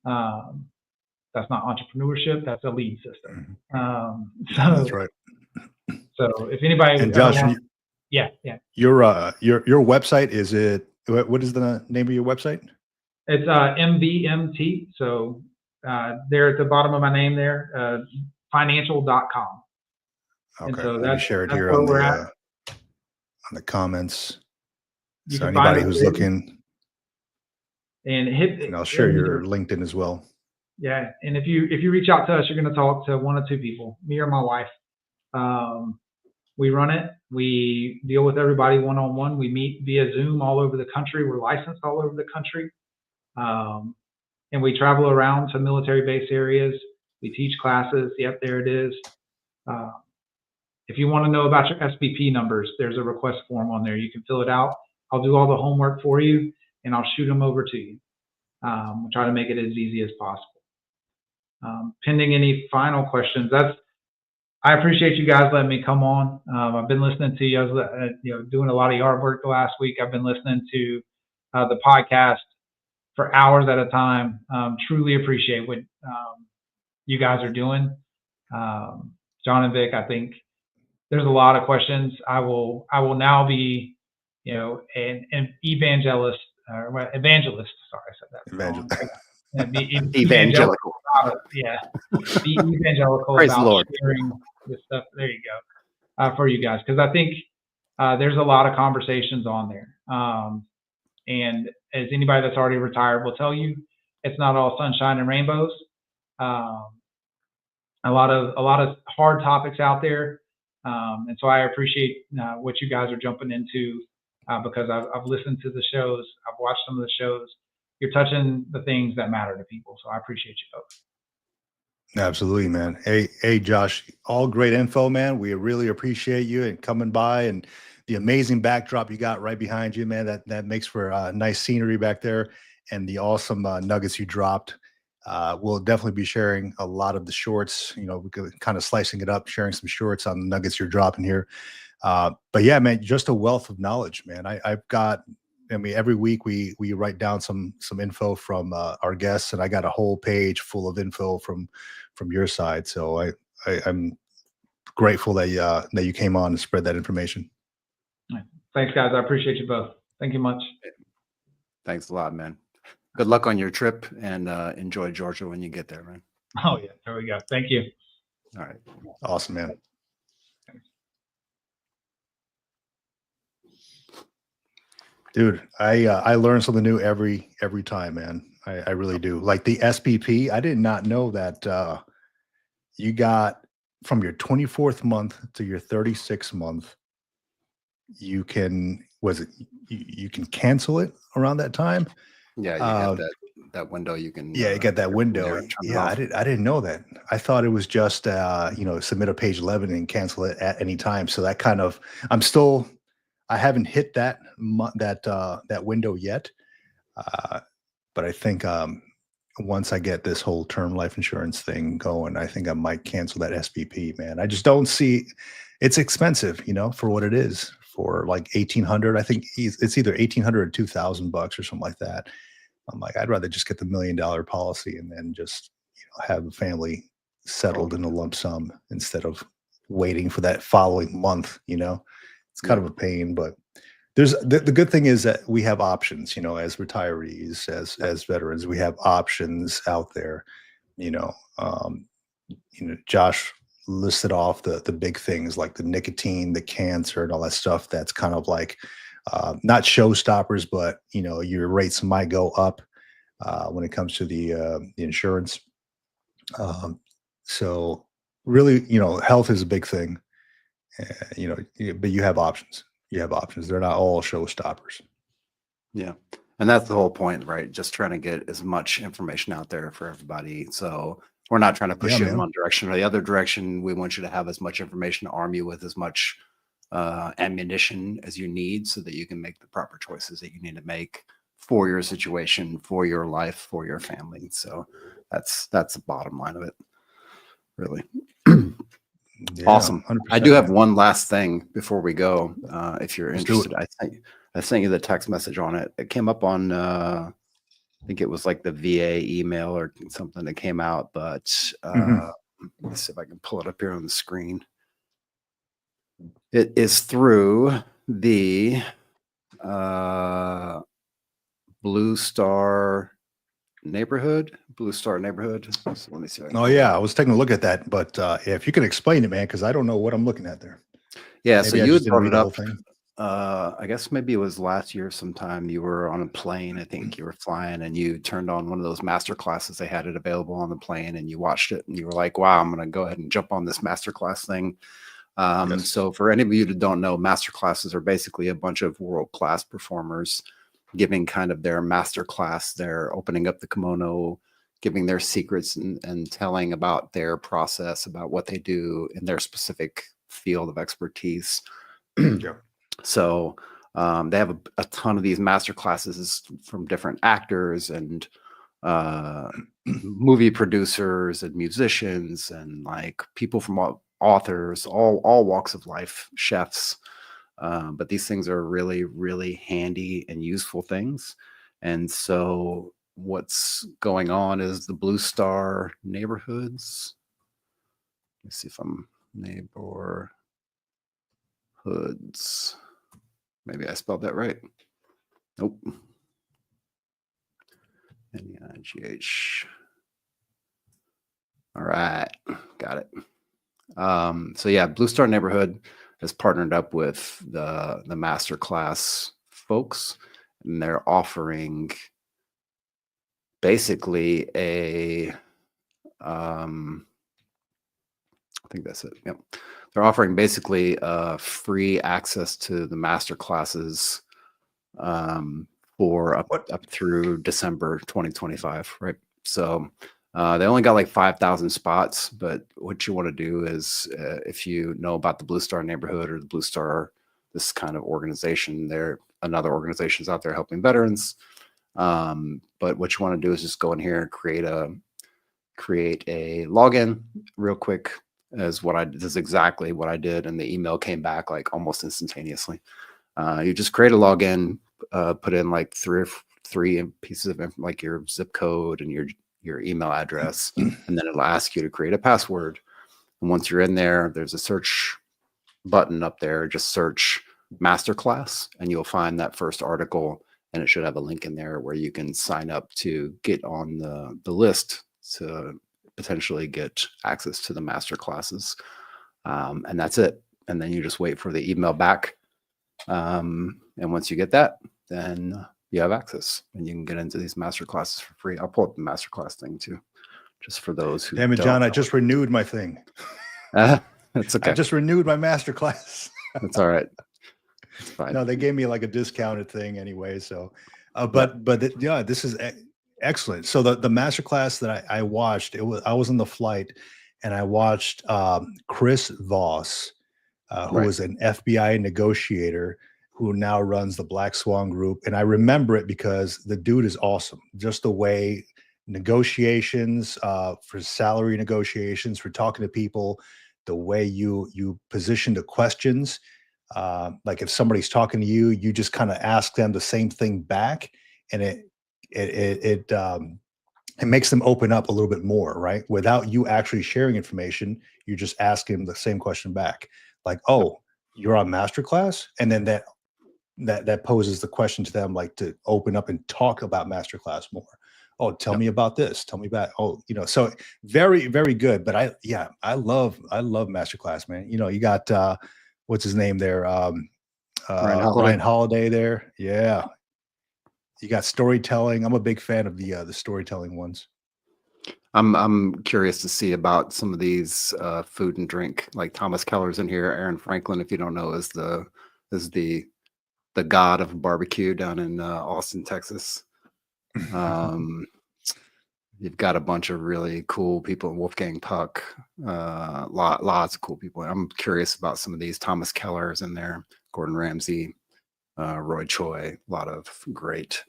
That's not entrepreneurship. That's a lead system. That's right. So if anybody, and Josh, yeah. Your website, is it? What is the name of your website? It's MVMT. So there at the bottom of my name there, financial.com. Okay, so let me share it here on the comments. So anybody who's looking, and I'll share your LinkedIn as well. Yeah, and if you reach out to us, you're going to talk to one or two people, me or my wife. We run it. We deal with everybody one-on-one. We meet via Zoom all over the country. We're licensed all over the country. And we travel around to military base areas. We teach classes. Yep, there it is. If you want to know about your SBP numbers, there's a request form on there. You can fill it out. I'll do all the homework for you, and I'll shoot them over to you. We'll try to make it as easy as possible. Pending any final questions, I appreciate you guys letting me come on. I've been listening to you. I was doing a lot of yard work the last week. I've been listening to the podcast for hours at a time. Truly appreciate what you guys are doing. John and Vic, I think there's a lot of questions. I will now be, an evangelist. Evangelist. Sorry, I said that wrong. Be Evangelical. Yeah, be evangelical Praise the about Lord. sharing this stuff. There you go, for you guys, because I think there's a lot of conversations on there. And as anybody that's already retired will tell you, it's not all sunshine and rainbows. A lot of hard topics out there, and so I appreciate what you guys are jumping into, because I've listened to the shows, I've watched some of the shows. You're touching the things that matter to people, so I appreciate you both. Absolutely, man. Hey, Josh, all great info, man. We really appreciate you and coming by, and the amazing backdrop you got right behind you, man. That makes for nice scenery back there, and the awesome nuggets you dropped. We'll definitely be sharing a lot of the shorts. We could kind of slicing it up, sharing some shorts on the nuggets you're dropping here. But yeah, man, just a wealth of knowledge, man. Every week we write down some info from our guests, and I got a whole page full of info from your side. So I'm grateful that you came on and spread that information. Thanks, guys. I appreciate you both. Thank you much. Thanks a lot, man. Good luck on your trip, and enjoy Georgia when you get there, man. Oh yeah, there we go. Thank you. All right. Awesome, man. Dude, I learn something new every time, man. I really do. Like the SPP, I did not know that you got from your 24th month to your 36th month, you can cancel it around that time. Yeah, you get that window. You can. Yeah, you get that window. Yeah, I didn't know that. I thought it was just submit a page 11 and cancel it at any time. So that kind of I haven't hit that window yet, but I think once I get this whole term life insurance thing going, I think I might cancel that SPP, man. I just don't see it's expensive, for what it is, for like 1,800. I think it's either 1,800 or $2,000 or something like that. I'm like, I'd rather just get the $1 million policy and then just have the family settled in a lump sum instead of waiting for that following month. It's kind of a pain, but there's the good thing is that we have options, as retirees, as veterans, we have options out there. Josh listed off the big things like the nicotine, the cancer, and all that stuff. That's kind of like not showstoppers, but your rates might go up when it comes to the insurance. So really, health is a big thing. But you have options. They're not all showstoppers. Yeah. And that's the whole point, right? Just trying to get as much information out there for everybody. So we're not trying to push you in one direction or the other direction. We want you to have as much information to arm you with as much ammunition as you need so that you can make the proper choices that you need to make for your situation, for your life, for your family. So that's the bottom line of it, really. Yeah, awesome. 100%. I do have one last thing before we go. If you're interested, I sent you the text message on it. It came up on, I think it was like the VA email or something that came out, but let's see if I can pull it up here on the screen. It is through the Blue Star neighborhood. So let me see. Oh yeah, I was taking a look at that, but if you can explain it, man, because I don't know what I'm looking at there. Yeah, maybe so you had brought it up. I guess maybe it was last year sometime. You were on a plane. I think you were flying, and you turned on one of those master classes. They had it available on the plane, and you watched it, and you were like, "Wow, I'm going to go ahead and jump on this master class thing." Yes. So for any of you that don't know, master classes are basically a bunch of world-class performers giving kind of their master class. They're opening up the kimono, giving their secrets and telling about their process, about what they do in their specific field of expertise. Yeah. So they have a ton of these master classes from different actors and movie producers and musicians and like people from authors, all walks of life, chefs. But these things are really, really handy and useful things. And so what's going on is the Blue Star neighborhoods. Let's see if I'm neighborhoods. Maybe I spelled that right. Nope. NEIGH. All right, got it. So yeah, Blue Star Neighborhood has partnered up with the Masterclass folks, and they're offering basically a I think that's it. Yep. They're offering basically free access to the master classes for up through December 2025, right? So they only got like 5,000 spots, but what you want to do is if you know about the Blue Star Neighborhood or the Blue Star, this kind of organization, there another organizations out there helping veterans. But what you want to do is just go in here and create a login real quick. This is exactly what I did, and the email came back like almost instantaneously. You just create a login, put in like three pieces of like your zip code and your email address, and then it'll ask you to create a password. And once you're in there, there's a search button up there. Just search Masterclass, and you'll find that first article, and it should have a link in there where you can sign up to get on the list to potentially get access to the master classes. And that's it. And then you just wait for the email back. And once you get that, then you have access and you can get into these master classes for free. I'll pull up the master class thing too, just for those who Damn it, John, I just renewed my thing. That's okay. I just renewed my master class. That's all right. It's fine. No, they gave me like a discounted thing anyway. So, yeah, this is excellent. So the masterclass that I watched, I was on the flight, and I watched Chris Voss, who was an FBI negotiator who now runs the Black Swan Group, and I remember it because the dude is awesome. Just the way negotiations, for salary negotiations, for talking to people, the way you position the questions. Like if somebody's talking to you, you just kind of ask them the same thing back, and it makes them open up a little bit more, right? Without you actually sharing information, you just ask them the same question back. Like, oh, you're on Masterclass, and then that poses the question to them, like to open up and talk about Masterclass more. Oh, tell me about this. Tell me about, so very, very good. But I love Masterclass, man. You got what's his name there? Ryan Holiday there. Yeah. You got storytelling. I'm a big fan of the storytelling ones. I'm curious to see about some of these food and drink, like Thomas Keller's in here. Aaron Franklin, if you don't know, is the god of barbecue down in Austin, Texas. You've got a bunch of really cool people, Wolfgang Puck, lots of cool people. I'm curious about some of these. Thomas Keller's in there, Gordon Ramsay, Roy Choi, a lot of great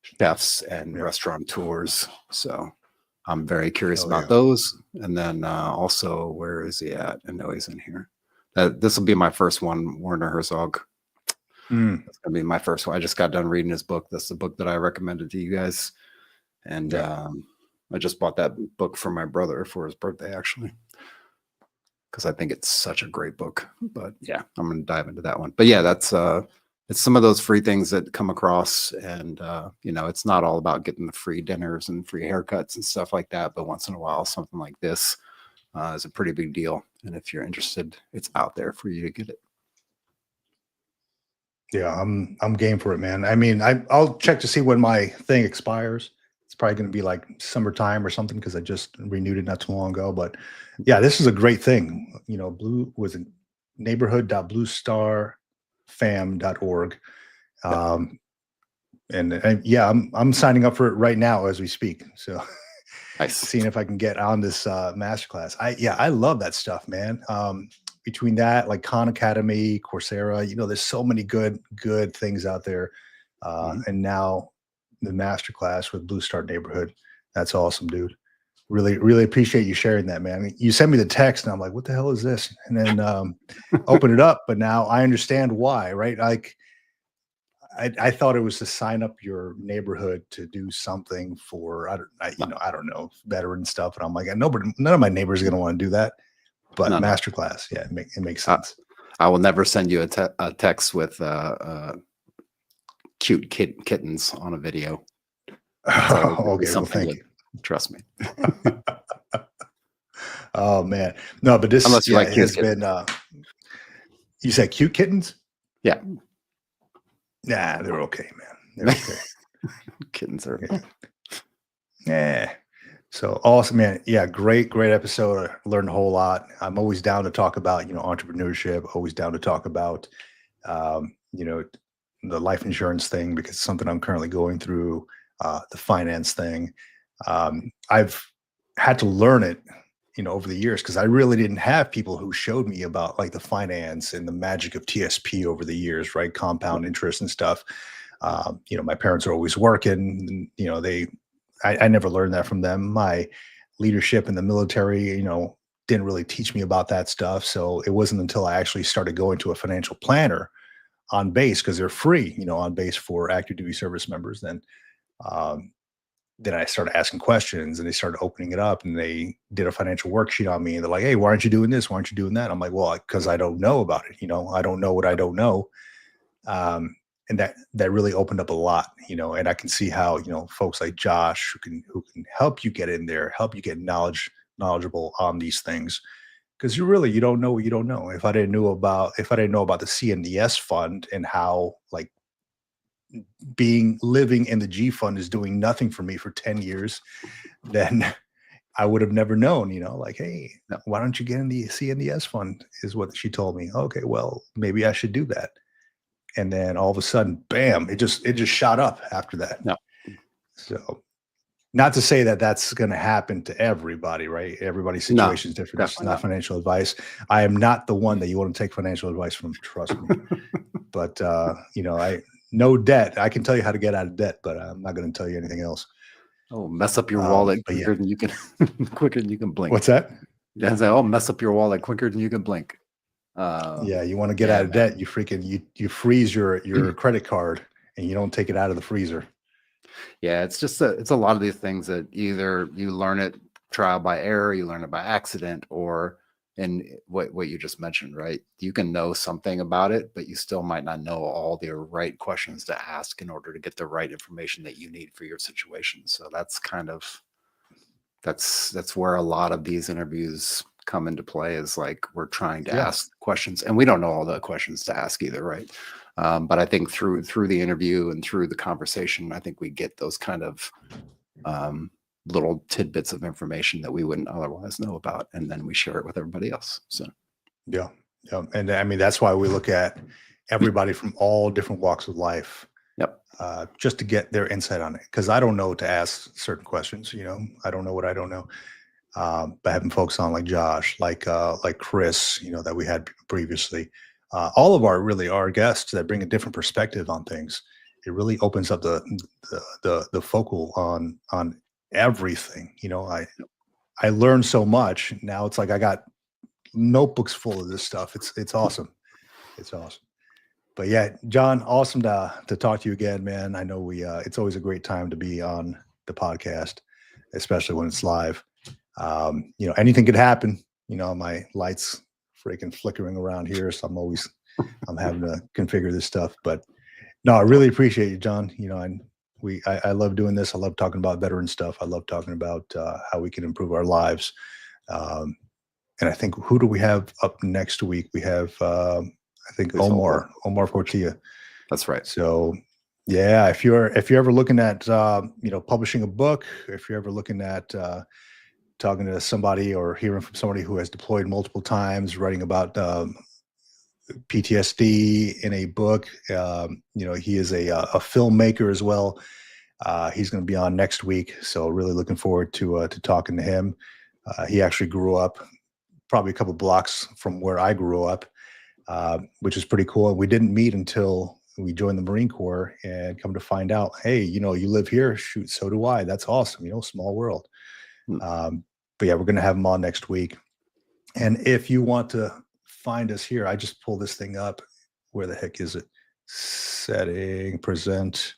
chefs and restaurateurs. So I'm very curious about those. And then also, where is he at? I know he's in here. This will be my first one, Werner Herzog. That's gonna be my first one. I just got done reading his book. That's the book that I recommended to you guys. And I just bought that book for my brother for his birthday, actually, because I think it's such a great book. But yeah, I'm going to dive into that one. But yeah, that's it's some of those free things that come across, and it's not all about getting the free dinners and free haircuts and stuff like that. But once in a while, something like this is a pretty big deal. And if you're interested, it's out there for you to get it. Yeah, I'm game for it, man. I mean, I'll check to see when my thing expires. It's probably going to be like summertime or something, because I just renewed it not too long ago. But yeah, this is a great thing. Blue was a neighborhood.bluestarfam.org. And yeah, I'm signing up for it right now as we speak. So nice. Seeing if I can get on this masterclass. I love that stuff, man. Between that, like Khan Academy, Coursera, there's so many good things out there. And now the masterclass with Blue Star Neighborhood. That's awesome, dude. Really, really appreciate you sharing that, man. You sent me the text and I'm like, what the hell is this? And then open it up. But now I understand why, right? Like I thought it was to sign up your neighborhood to do something for, I don't know, veteran stuff. And I'm like, none of my neighbors are going to want to do that. but No. Masterclass, yeah, it makes sense. I will never send you a text with cute kittens on a video. It's always gonna be Okay, well, something thank with- you. Trust me. Oh man, no, but this Unless you like cute has kittens. been. You said cute kittens? Yeah. Nah, they're okay, man. They're okay. Kittens are. Yeah. Yeah. So awesome, man. Yeah, great episode. I learned a whole lot. I'm always down to talk about, entrepreneurship, always down to talk about, the life insurance thing, because it's something I'm currently going through, the finance thing. I've had to learn it, over the years, because I really didn't have people who showed me about like the finance and the magic of TSP over the years, right? Compound interest and stuff. My parents are always working, and, I never learned that from them. My leadership in the military, didn't really teach me about that stuff. So it wasn't until I actually started going to a financial planner on base, because they're free, on base for active duty service members. Then I started asking questions, and they started opening it up, and they did a financial worksheet on me. And they're like, "Hey, why aren't you doing this? Why aren't you doing that?" I'm like, "Well, because I don't know about it. I don't know what I don't know." And that really opened up a lot, and I can see how, folks like Josh who can help you get in there, help you get knowledgeable on these things, because you don't know what you don't know. If I didn't know about the CNDS fund, and how like living in the G fund is doing nothing for me for 10 years, then I would have never known, like, hey, why don't you get in the CNDS fund, is what she told me. Okay, well, maybe I should do that. And then all of a sudden, bam, it just shot up after that. No. So, not to say that that's going to happen to everybody, right? Everybody's situation is different. This is not financial advice. I am not the one that you want to take financial advice from, trust me. But, no debt. I can tell you how to get out of debt, but I'm not going to tell you anything else. Oh, mess up your wallet but quicker than you can quicker than you can blink. What's that? Yeah, I'll mess up your wallet quicker than you can blink. Yeah, you want to get out of debt, you freaking you freeze your credit card, and you don't take it out of the freezer. Yeah, it's just it's a lot of these things that either you learn it trial by error, you learn it by accident, or in what you just mentioned, right? You can know something about it, but you still might not know all the right questions to ask in order to get the right information that you need for your situation. So that's kind of that's where a lot of these interviews come into play, is like we're trying to ask questions, and we don't know all the questions to ask either, right? But I think through the interview and through the conversation, I think we get those kind of little tidbits of information that we wouldn't otherwise know about, and then we share it with everybody else. So yeah, and I mean, that's why we look at everybody from all different walks of life. Just to get their insight on it, because I don't know to ask certain questions. I don't know what I don't know. But having folks on like Josh, like Chris, that we had previously, all of our guests that bring a different perspective on things, it really opens up the focal on everything. I learned so much. Now it's like I got notebooks full of this stuff. It's awesome. It's awesome. But yeah, John, awesome to talk to you again, man. I know it's always a great time to be on the podcast, especially when it's live. Anything could happen. My lights freaking flickering around here, so I'm having to configure this stuff. But no, I really appreciate you, John. I love doing this. I love talking about veteran stuff. I love talking about how we can improve our lives. And I think, who do we have up next week? We have I think Omar Portilla. That's right. So yeah, if you're ever looking at publishing a book, if you're ever looking at talking to somebody or hearing from somebody who has deployed multiple times, writing about PTSD in a book, he is a filmmaker as well. He's going to be on next week, so really looking forward to talking to him. He actually grew up probably a couple blocks from where I grew up, which is pretty cool. We didn't meet until we joined the Marine Corps, and come to find out, hey, you live here. Shoot, so do I. That's awesome. Small world. But yeah, we're going to have him on next week. And if you want to find us here, I just pull this thing up. Where the heck is it? Setting, present.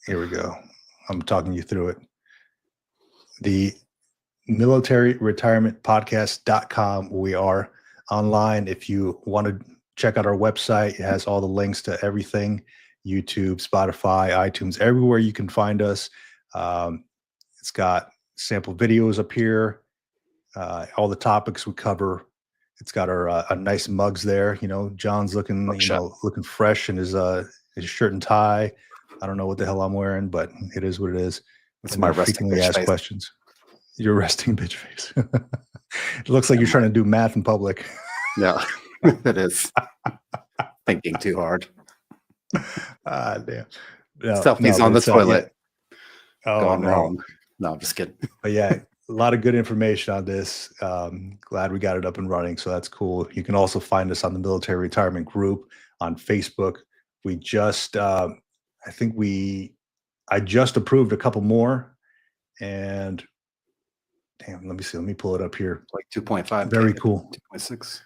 Here we go. I'm talking you through it. militaryretirementpodcast.com. We are online. If you want to check out our website, it has all the links to everything: YouTube, Spotify, iTunes, everywhere you can find us. It's got sample videos up here, all the topics we cover. It's got our nice mugs there. John's looking, looking fresh in his shirt and tie. I don't know what the hell I'm wearing, but it is what it is. It's my resting frequently bitch asked face. questions. Your resting bitch face. It looks like you're trying to do math in public. Yeah, it is. Thinking too hard. Damn. No, Selfies on the toilet. Oh, Gone no. wrong. No, I'm just kidding. But yeah, a lot of good information on this. Glad we got it up and running. So that's cool. You can also find us on the Military Retirement Group on Facebook. We just, I just approved a couple more. And damn, let me see. Let me pull it up here. Like 2.5. Very cool. 2.6.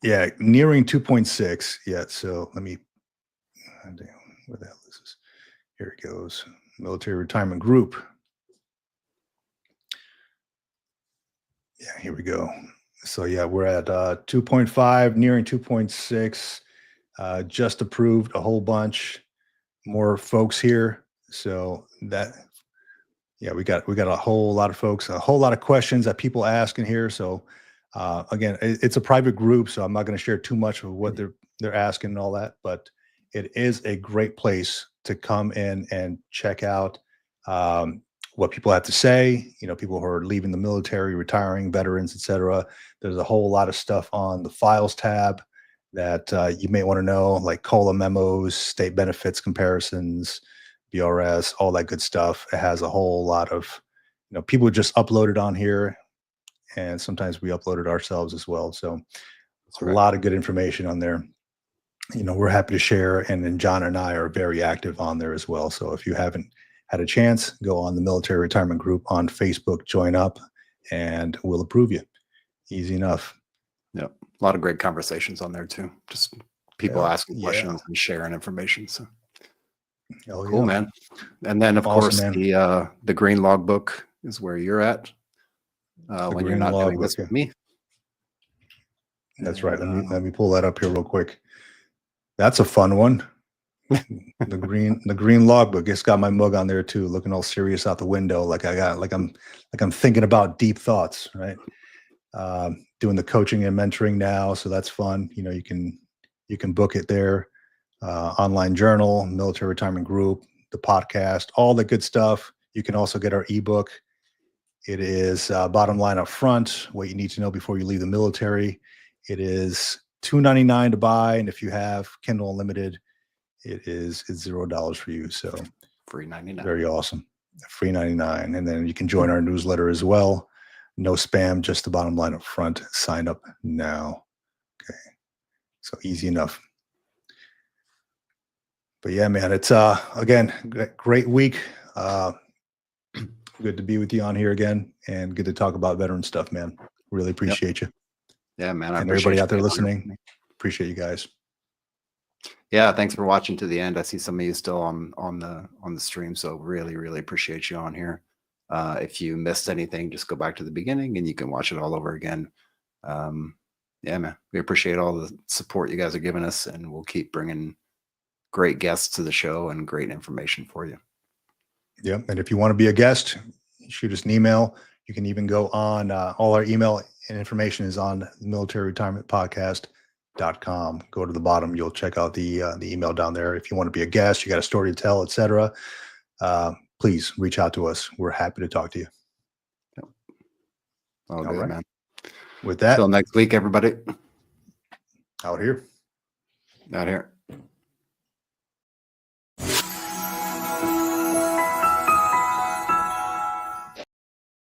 Yeah, nearing 2.6. Yeah. So let me, damn, where the hell is this? Here it goes. Military Retirement Group. Yeah, here we go. So yeah, we're at 2.5, nearing 2.6. Just approved a whole bunch more folks here. So that, yeah, we got a whole lot of folks, a whole lot of questions that people ask in here. So again, it's a private group, so I'm not going to share too much of what they're asking and all that, but it is a great place to come in and check out what people have to say. People who are leaving the military, retiring, veterans, etc. There's a whole lot of stuff on the files tab that you may want to know, like COLA memos, state benefits comparisons, BRS, all that good stuff. It has a whole lot of, people just upload it on here, and sometimes we upload it ourselves as well. So it's a lot of good information on there. We're happy to share, and then John and I are very active on there as well. So if you haven't had a chance, go on the Military Retirement Group on Facebook, join up, and we'll approve you. Easy enough. Yeah, a lot of great conversations on there too. Just people asking questions and sharing information. So cool, man. And then of course the green logbook is where you're at when you're not doing this with me. That's right. Let me pull that up here real quick. That's a fun one. The green logbook. It's got my mug on there too, looking all serious out the window, like I'm thinking about deep thoughts, right? Doing the coaching and mentoring now, so that's fun. You can book it there. Online journal, Military Retirement Group, the podcast, all the good stuff. You can also get our ebook. It is bottom line up front, what you need to know before you leave the military. It is $2.99 to buy, and if you have Kindle Unlimited, it's $0 for you. So free 99. Very awesome. Free 99. And then you can join our newsletter as well. No spam, just the bottom line up front. Sign up now. Okay. So easy enough. But yeah, man, it's again, great week. Good to be with you on here again, and good to talk about veteran stuff, man. Really appreciate you. Yeah, man. And everybody out there listening, appreciate you guys. Yeah, thanks for watching to the end. I see some of you still on the stream, so really appreciate you on here. If you missed anything, just go back to the beginning and you can watch it all over again. Yeah, man, we appreciate all the support you guys are giving us, and we'll keep bringing great guests to the show and great information for you. Yeah, and if you want to be a guest, shoot us an email. You can even go on all our email and information is on militaryretirementpodcast.com. Go to the bottom, you'll check out the email down there. If you want to be a guest, you got a story to tell, etc. Please reach out to us. We're happy to talk to you. Yep. All good, man. With that, till next week, everybody. Out here. Out here.